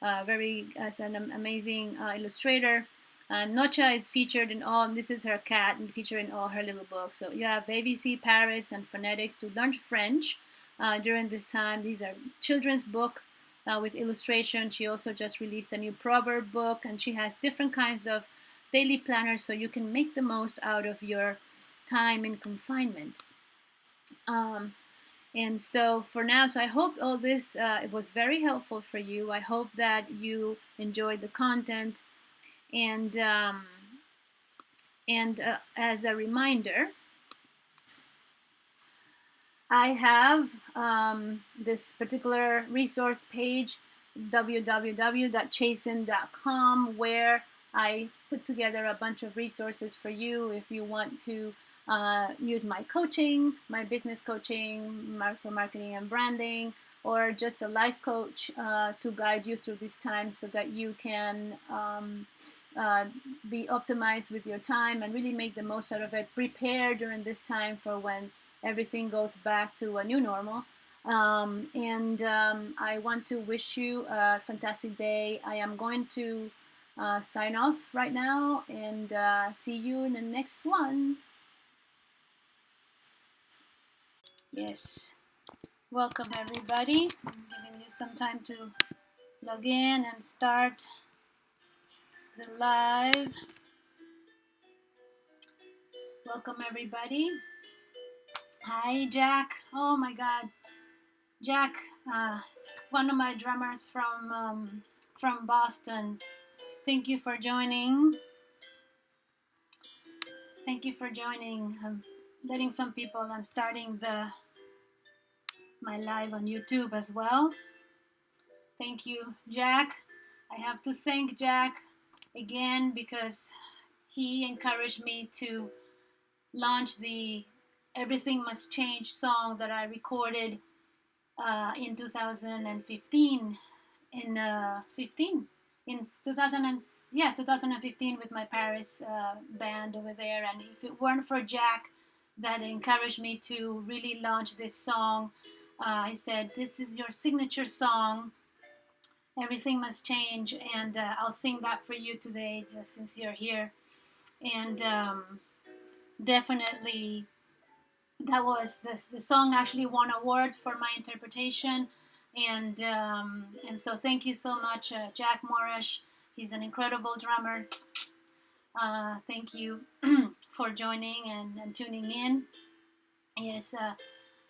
an amazing illustrator. Nocha is featured in all. This is her cat, and featured in all her little books. So you have ABC, Paris, and phonetics to learn French during this time. These are children's book with illustration. She also just released a new proverb book, and she has different kinds of daily planners so you can make the most out of your time in confinement. And so for now, so I hope all this it was very helpful for you. I hope that you enjoyed the content. And as a reminder, I have this particular resource page, www.chacin.com, where I put together a bunch of resources for you if you want to use my coaching, my business coaching for marketing and branding, or just a life coach to guide you through this time so that you can be optimized with your time and really make the most out of it. Prepare during this time for when everything goes back to a new normal. I want to wish you a fantastic day. I am going to sign off right now, and see you in the next one. Yes. Welcome, everybody. I'm giving you some time to log in and start the live. Welcome, everybody. Hi, Jack. Oh my God, Jack, one of my drummers from Boston. Thank you for joining. Thank you for joining. I'm letting some people. I'm starting my live on YouTube as well. Thank you, Jack. I have to thank Jack again because he encouraged me to launch the Everything Must Change song that I recorded in 2015. In 2015 with my Paris band over there. And if it weren't for Jack that encouraged me to really launch this song, he said, "This is your signature song. Everything Must Change," and I'll sing that for you today, just since you're here. And definitely, that was the song actually won awards for my interpretation, and so thank you so much, Jack Morrish. He's an incredible drummer. Thank you for joining and tuning in. Yes,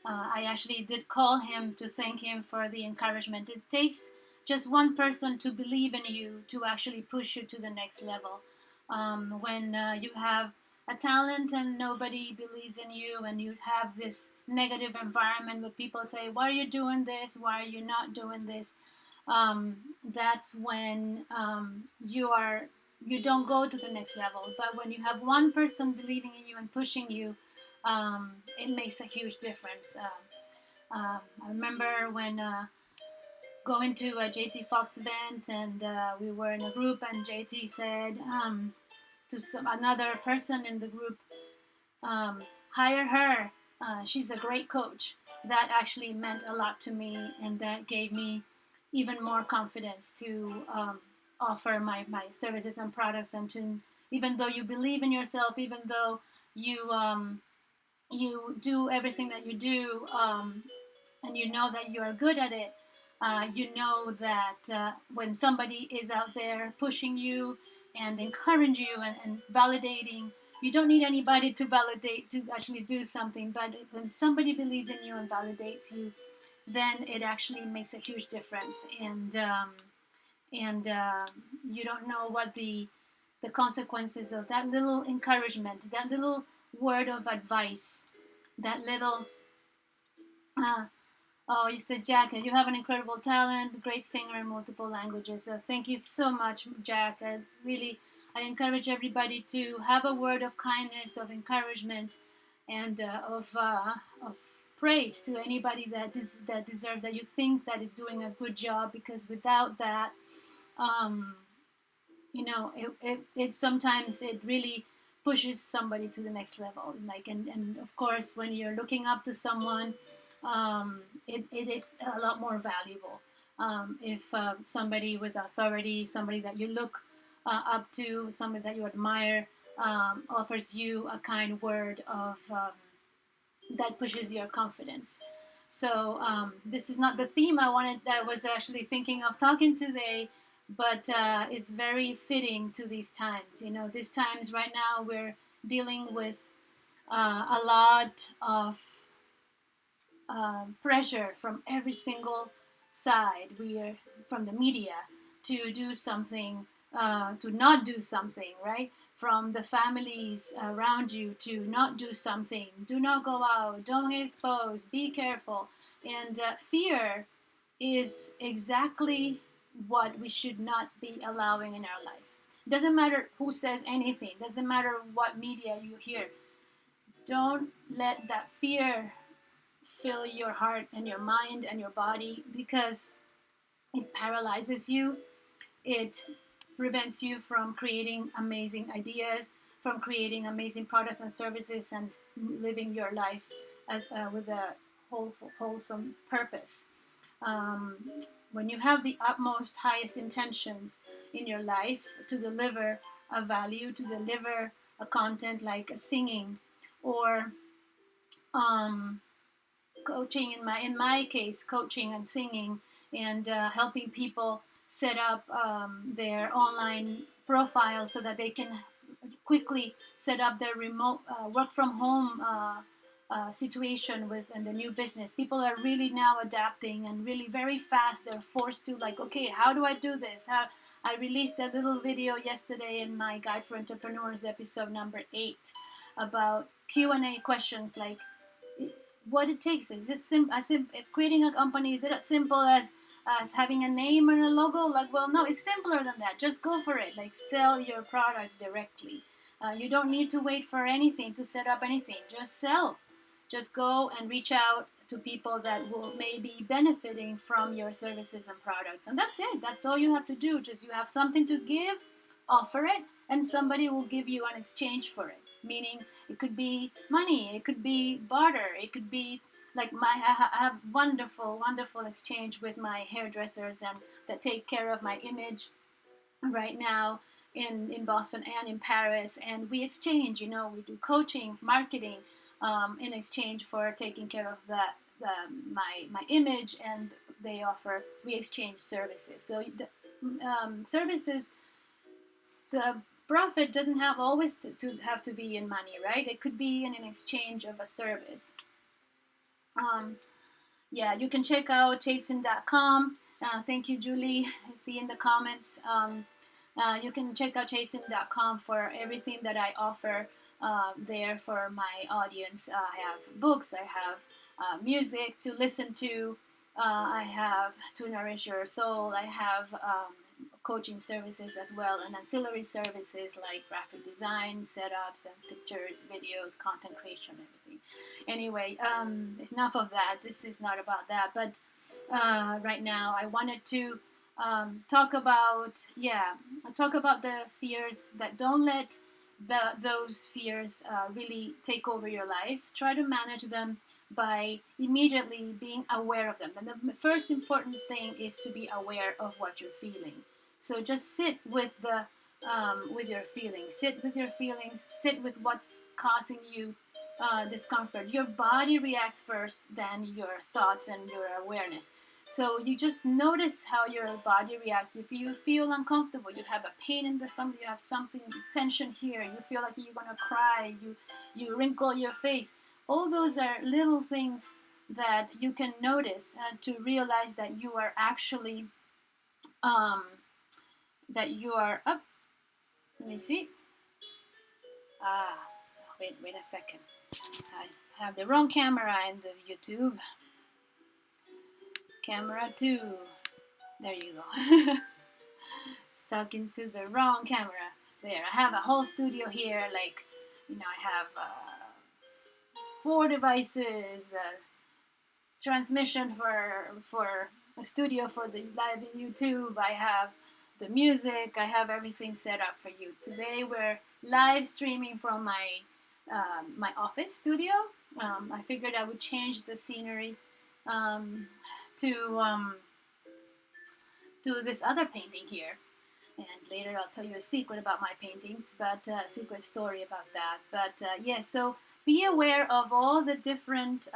I actually did call him to thank him for the encouragement. It takes just one person to believe in you to actually push you to the next level. When you have a talent and nobody believes in you, and you have this negative environment where people say, "Why are you doing this? Why are you not doing this?" That's when you don't go to the next level. But when you have one person believing in you and pushing you, it makes a huge difference. I remember when going to a JT Fox event, and we were in a group, and JT said to another person in the group, hire her. She's a great coach. That actually meant a lot to me, and that gave me even more confidence to offer my services and products. And to, even though you believe in yourself, even though you do everything that you do, and you know that you are good at it, you know that when somebody is out there pushing you and encouraging you and validating, you don't need anybody to validate to actually do something. But when somebody believes in you and validates you, then it actually makes a huge difference. And you don't know what the consequences of that little encouragement, that little word of advice, that little Oh, you said, Jack, you have an incredible talent, great singer in multiple languages. So thank you so much, Jack. I encourage everybody to have a word of kindness, of encouragement, and of praise to anybody that deserves, that you think that is doing a good job. Because without that, um, it sometimes it really pushes somebody to the next level. Like, and of course, when you're looking up to someone, it is a lot more valuable if somebody with authority, somebody that you look up to, somebody that you admire, offers you a kind word of that pushes your confidence. So this is not the theme I was actually thinking of talking today, but it's very fitting to these times. These times right now we're dealing with a lot of pressure from every single side. We are from the media to do something, to not do something, right? From the families around you to not do something, do not go out, don't get exposed, be careful. And fear is exactly what we should not be allowing in our life. Doesn't matter who says anything, doesn't matter what media you hear. Don't let that fear fill your heart and your mind and your body, because it paralyzes you. It prevents you from creating amazing ideas, from creating amazing products and services, and living your life as with a wholesome purpose. Um, when you have the utmost, highest intentions in your life to deliver a value, to deliver a content like singing or um, coaching, in my case, coaching and singing, and helping people set up their online profile so that they can quickly set up their remote work from home situation with and the new business. People are really now adapting and really very fast. They're forced to, like, okay, how do I do this? I released a little video yesterday in my Guide for Entrepreneurs episode number 8 about Q&A questions, like what it takes. Is it creating a company? Is it as simple as having a name and a logo? Like, well, no, it's simpler than that. Just go for it. Like, sell your product directly. You don't need to wait for anything to set up anything. Just sell. Just go and reach out to people that will maybe benefiting from your services and products, and that's it. That's all you have to do. Just you have something to give, offer it, and somebody will give you an exchange for it. Meaning, it could be money, it could be barter, it could be like I have wonderful exchange with my hairdressers and that take care of my image right now in Boston and in Paris, and we exchange. We do coaching, marketing, in exchange for taking care of my image, and we exchange services. So services, the profit doesn't have always to have to be in money, right? It could be in an exchange of a service. Yeah, you can check out chasin.com. Thank you, Julie. See in the comments. You can check out chasin.com for everything that I offer there for my audience. I have books, I have music to listen to, I have To Nourish Your Soul, I have coaching services as well, and ancillary services like graphic design, setups, and pictures, videos, content creation, everything. Anyway, enough of that. This is not about that, but right now I wanted to talk about the fears. That don't let those fears really take over your life. Try to manage them by immediately being aware of them. And the first important thing is to be aware of what you're feeling. So just sit with with your feelings. Sit with your feelings. Sit with what's causing you discomfort. Your body reacts first, then your thoughts and your awareness. So you just notice how your body reacts. If you feel uncomfortable, you have a pain in the stomach, you have something tension here, you feel like you're gonna cry, you wrinkle your face. All those are little things that you can notice to realize that you are actually um, that you are up. Let me see. Ah, wait a second. I have the wrong camera in the YouTube. Camera 2. There you go. Stuck into the wrong camera. There, I have a whole studio here. Like, I have 4 devices, transmission for a studio for the live in YouTube. I have the music. I have everything set up for you. Today we're live streaming from my office studio. I figured I would change the scenery to this other painting here. And later I'll tell you a secret about my paintings, but a secret story about that. But so be aware of all the different,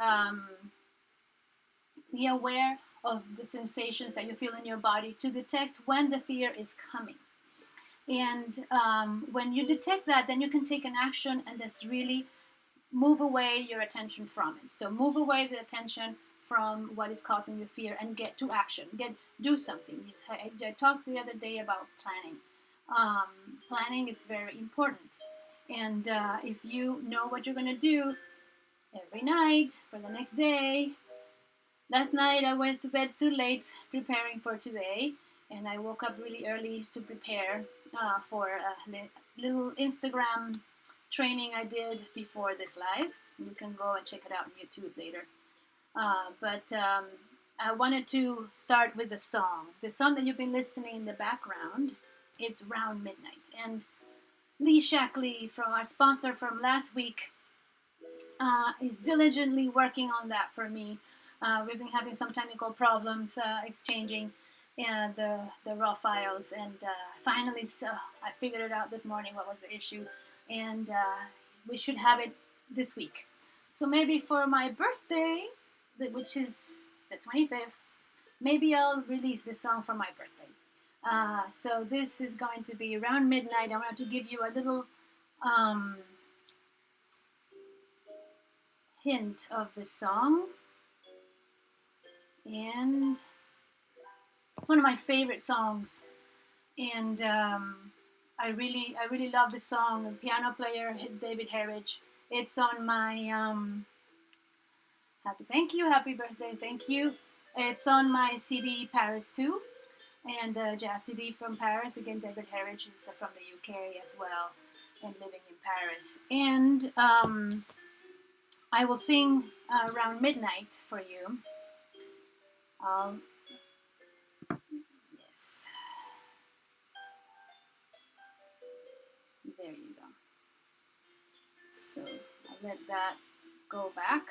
be aware of the sensations that you feel in your body to detect when the fear is coming. And when you detect that, then you can take an action and just really move away your attention from it. So move away the attention from what is causing you fear and get to action. Do something. I talked the other day about planning. Planning is very important. And if you know what you're going to do every night for the next day. Last night I went to bed too late preparing for today. And I woke up really early to prepare for a little Instagram training I did before this live. You can go and check it out on YouTube later. But I wanted to start with the song. The song that you've been listening in the background, it's Round Midnight. And Lee Shackley, from our sponsor from last week, is diligently working on that for me. We've been having some technical problems exchanging the raw files, and finally I figured it out this morning what was the issue, and we should have it this week. So maybe for my birthday, which is the 25th, maybe I'll release this song for my birthday. So this is going to be Around Midnight. I wanted to give you a little hint of this song. And it's one of my favorite songs. And I really love this song. The piano player, David Herridge. It's on my... happy birthday, thank you. It's on my CD Paris 2, and jazz CD from Paris. Again, David Herridge is from the UK as well, and living in Paris. And I will sing Around Midnight for you. Yes. There you go. So I'll let that go back.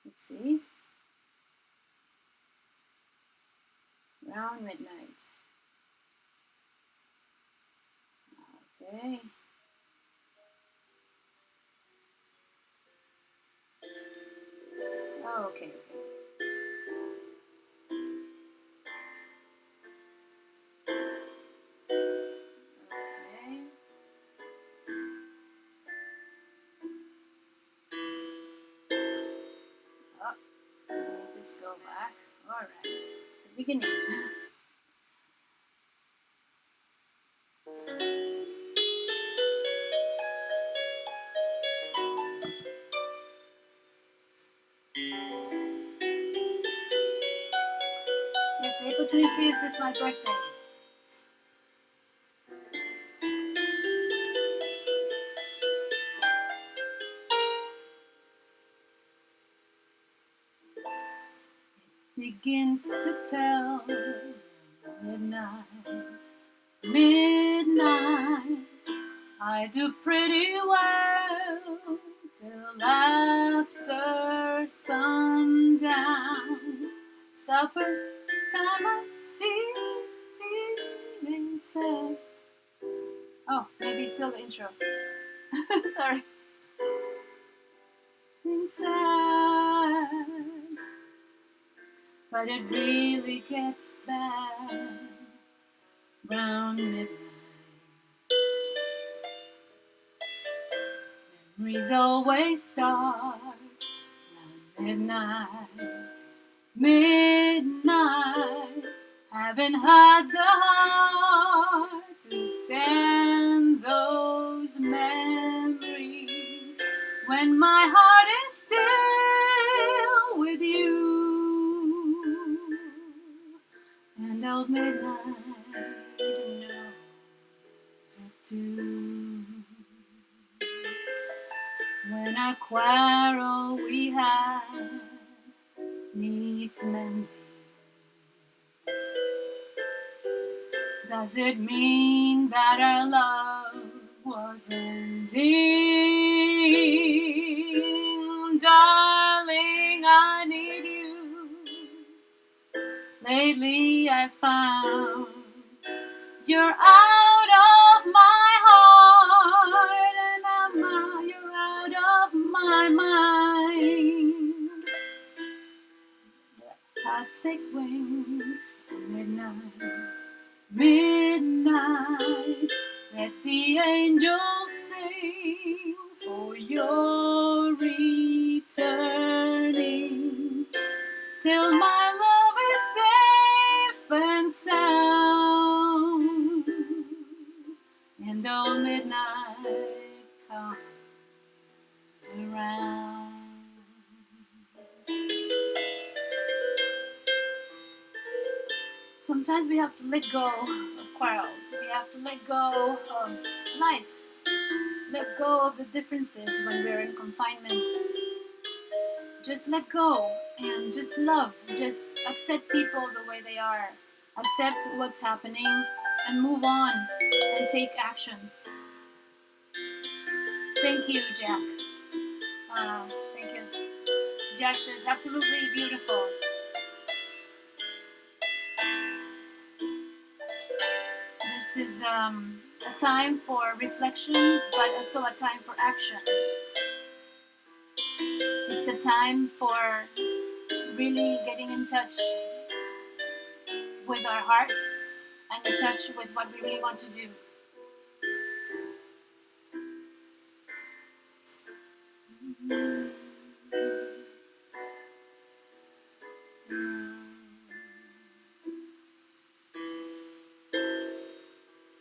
Let's see. Around midnight. Okay. Oh, okay. Just go back. All right, the beginning. Yes, April 25th is my birthday. Begins to tell midnight, I do pretty well till after sundown. Supper time, I'm feeling sad. Oh, maybe still the intro. Sorry. Inside. But it really gets bad round midnight. Memories always start round midnight. Midnight, haven't had the heart to stand those memories when my heart is still with you, and old midnight knows it too. When a quarrel we had needs mending, does it mean that our love was ending? Darling, I need you. Lately I found you're out of my heart, and you're out of my mind. Hearts take wings for midnight, midnight. Let the angels sing for your returning, till my love is safe and sound, and old midnight comes around. Sometimes we have to let go of quarrels. We have to let go of life. Let go of the differences when we're in confinement. Just let go and just love. Just accept people the way they are. Accept what's happening and move on and take actions. Thank you, Jack. Thank you. Jack says, absolutely beautiful. This is a time for reflection, but also a time for action. It's a time for really getting in touch with our hearts and in touch with what we really want to do.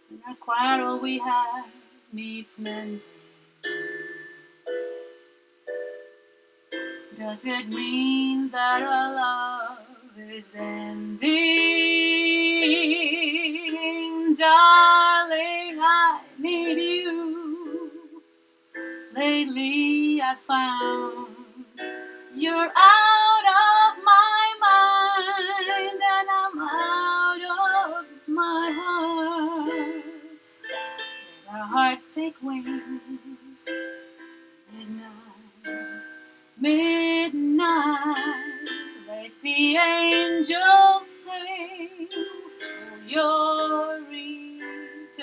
And our quarrel we have needs mending. Does it mean that our love is ending? Darling, I need you. Lately I found you're out of my mind, and I'm out of my heart. Our hearts take wings. Midnight, let the angels sing for your returning,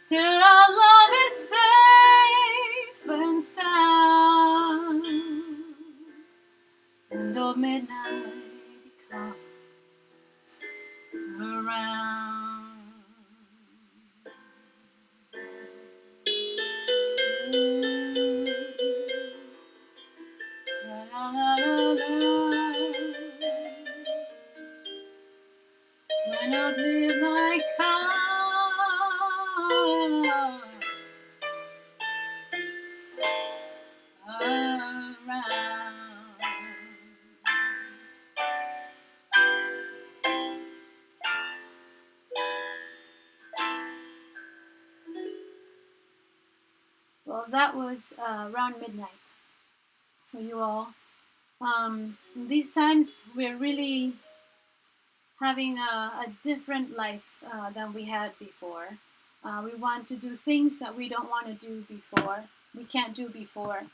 till our love is safe and sound, and old midnight comes around. La, la, la, la. When old midnight comes around. Well, that was around midnight for you all. These times we're really having a different life than we had before. We want to do things that we don't want to do before. We can't do before.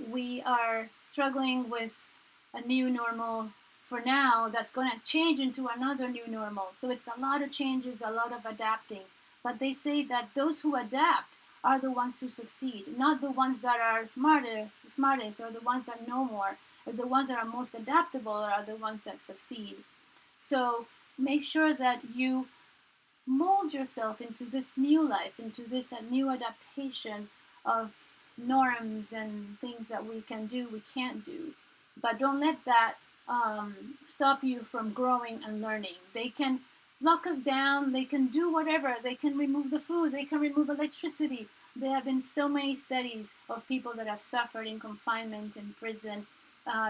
We are struggling with a new normal for now that's going to change into another new normal. So it's a lot of changes, a lot of adapting. But they say that those who adapt are the ones to succeed, not the ones that are smartest or the ones that know more, or the ones that are most adaptable are the ones that succeed. So make sure that you mold yourself into this new life, into this new adaptation of norms and things that we can do, we can't do. But don't let that stop you from growing and learning. They can lock us down. They can do whatever. They can remove the food. They can remove electricity. There have been so many studies of people that have suffered in confinement in prison,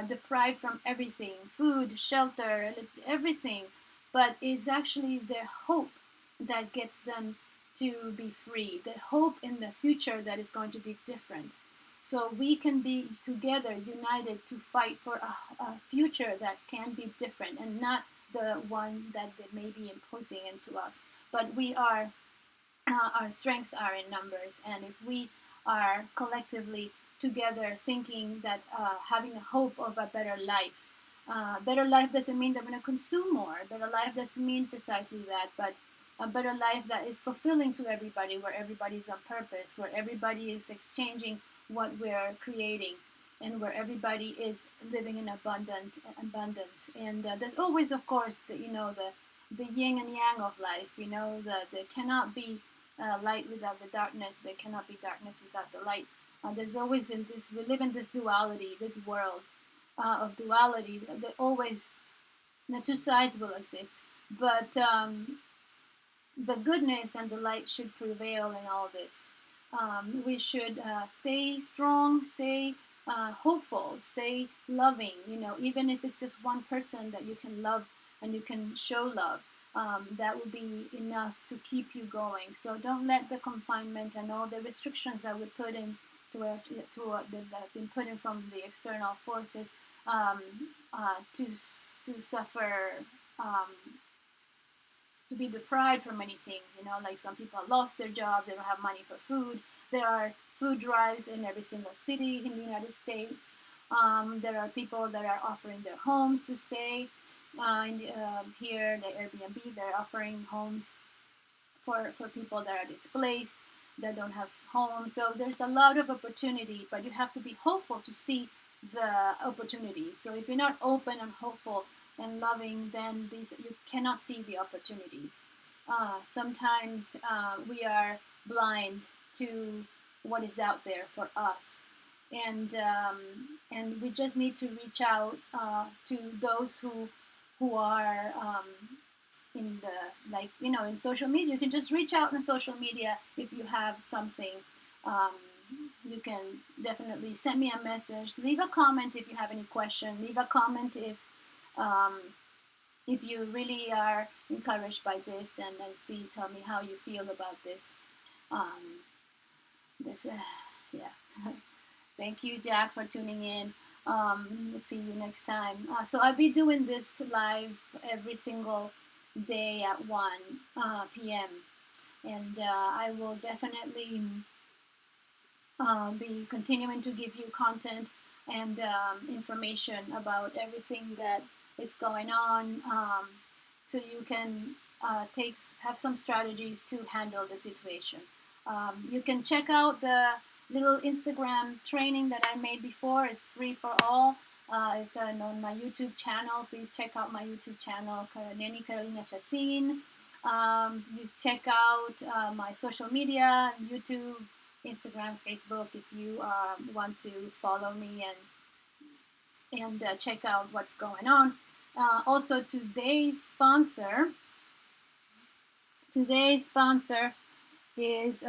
deprived from everything, food, shelter, everything. But it's actually their hope that gets them to be free, the hope in the future that is going to be different. So we can be together, united to fight for a future that can be different and not the one that they may be imposing into us. But we are, our strengths are in numbers, and if we are collectively together thinking that having a hope of a better life doesn't mean that we're going to consume more. Better life doesn't mean precisely that, but a better life that is fulfilling to everybody, where everybody's on purpose, where everybody is exchanging what we're creating, and where everybody is living in abundance. And there's always, of course, the yin and yang of life. There cannot be light without the darkness. There cannot be darkness without the light. There's always in this. We live in this duality, this world of duality. That always the two sides will exist, but the goodness and the light should prevail in all this. We should stay strong, stay hopeful, stay loving. Even if it's just one person that you can love and you can show love, that will be enough to keep you going. So don't let the confinement and all the restrictions that we put in that have been put in from the external forces to suffer. To be deprived from many things, like some people lost their jobs, they don't have money for food. There are food drives in every single city in the United States. There are people that are offering their homes to stay. Here, the Airbnb, they're offering homes for people that are displaced, that don't have homes. So there's a lot of opportunity, but you have to be hopeful to see the opportunities. So if you're not open and hopeful and loving, then you cannot see the opportunities. Sometimes we are blind to what is out there for us, and we just need to reach out to those who are in in social media. You can just reach out on social media if you have something. You can definitely send me a message, leave a comment if you have any question, leave a comment if you really are encouraged by this, and tell me how you feel about this. Yeah. Thank you, Jack, for tuning in. We'll see you next time. So I'll be doing this live every single day at 1 p.m. And I will definitely be continuing to give you content and information about everything that is going on, so you can have some strategies to handle the situation. You can check out the little Instagram training that I made before. It's free for all. It's on my YouTube channel. Please check out my YouTube channel, Neni Carolina Chacin. You check out my social media, YouTube, Instagram, Facebook, if you want to follow me and check out what's going on. Also, today's sponsor is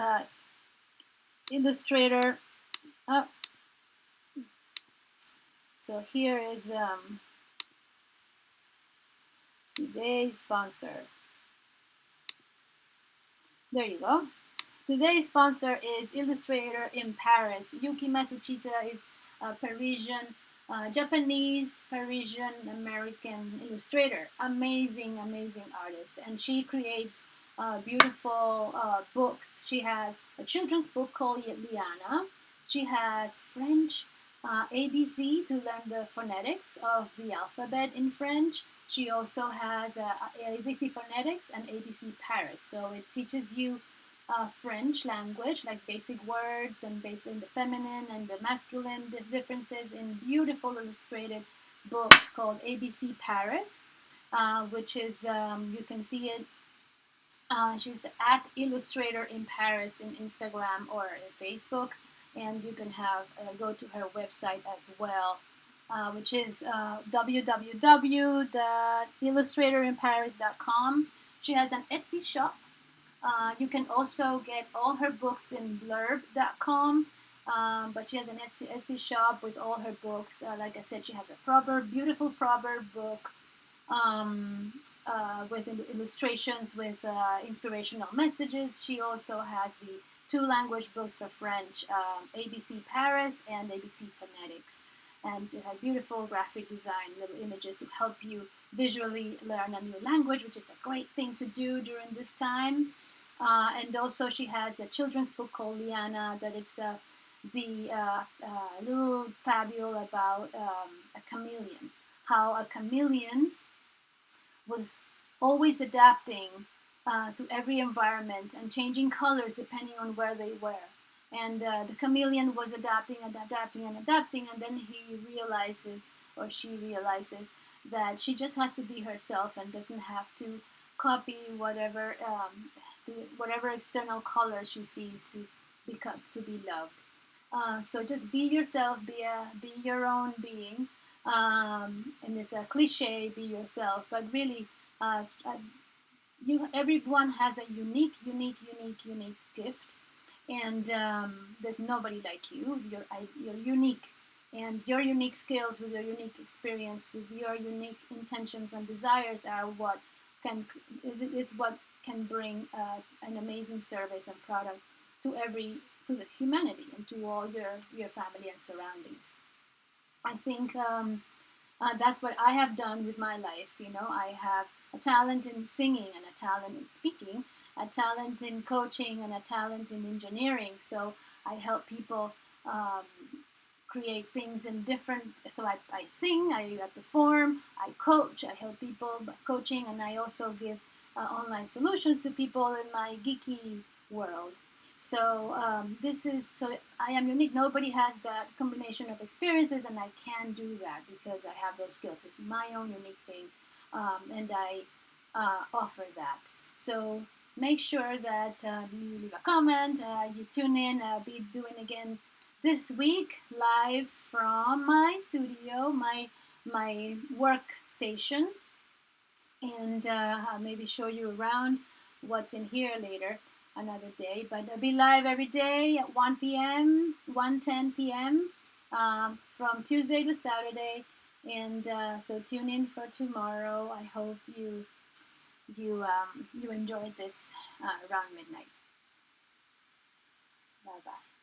Illustrator. So here is today's sponsor. There you go. Today's sponsor is Illustrator in Paris. Yuki Masuchita is a Parisian, Japanese, Parisian, American illustrator. Amazing, amazing artist. And she creates beautiful books. She has a children's book called Liana. She has French ABC to learn the phonetics of the alphabet in French. She also has ABC Phonetics and ABC Paris. So it teaches you French language, like basic words and based in the feminine and the masculine differences, in beautiful illustrated books called ABC Paris, which is, you can see it. She's at Illustrator in Paris in Instagram or Facebook, and you can go to her website as well, which is www.illustratorinparis.com. She has an Etsy shop. You can also get all her books in blurb.com. But she has an Etsy shop with all her books. Like I said, she has a beautiful proverb book, with illustrations, with inspirational messages. She also has the two language books for French, ABC Paris and ABC Phonetics. And it has beautiful graphic design, little images to help you visually learn a new language, which is a great thing to do during this time. And also she has a children's book called Liana, that it's the little fabule about a chameleon, how a chameleon was always adapting to every environment and changing colors depending on where they were. And the chameleon was adapting and adapting and adapting, and then he realizes, or she realizes, that she just has to be herself and doesn't have to copy whatever external color she sees to be loved. So just be yourself, be your own being, and it's a cliche, be yourself, but really, everyone has a unique gift, and there's nobody like you. You're unique, and your unique skills with your unique experience, with your unique intentions and desires, are what is what can bring an amazing service and product to the humanity and to all your family and surroundings. I think that's what I have done with my life. I have a talent in singing and a talent in speaking, a talent in coaching and a talent in engineering. So I help people create things in different. So I sing, I perform, I coach, I help people by coaching, and I also give online solutions to people in my geeky world. So I am unique. Nobody has that combination of experiences, and I can do that because I have those skills. It's my own unique thing, and I offer that. So make sure that you leave a comment, you tune in. I'll be doing again this week live from my studio, my workstation, and maybe show you around what's in here later another day. But I'll be live every day at 1 p.m., 1:10 p.m. From Tuesday to Saturday, and so tune in for tomorrow. I hope you enjoyed this around midnight. Bye bye.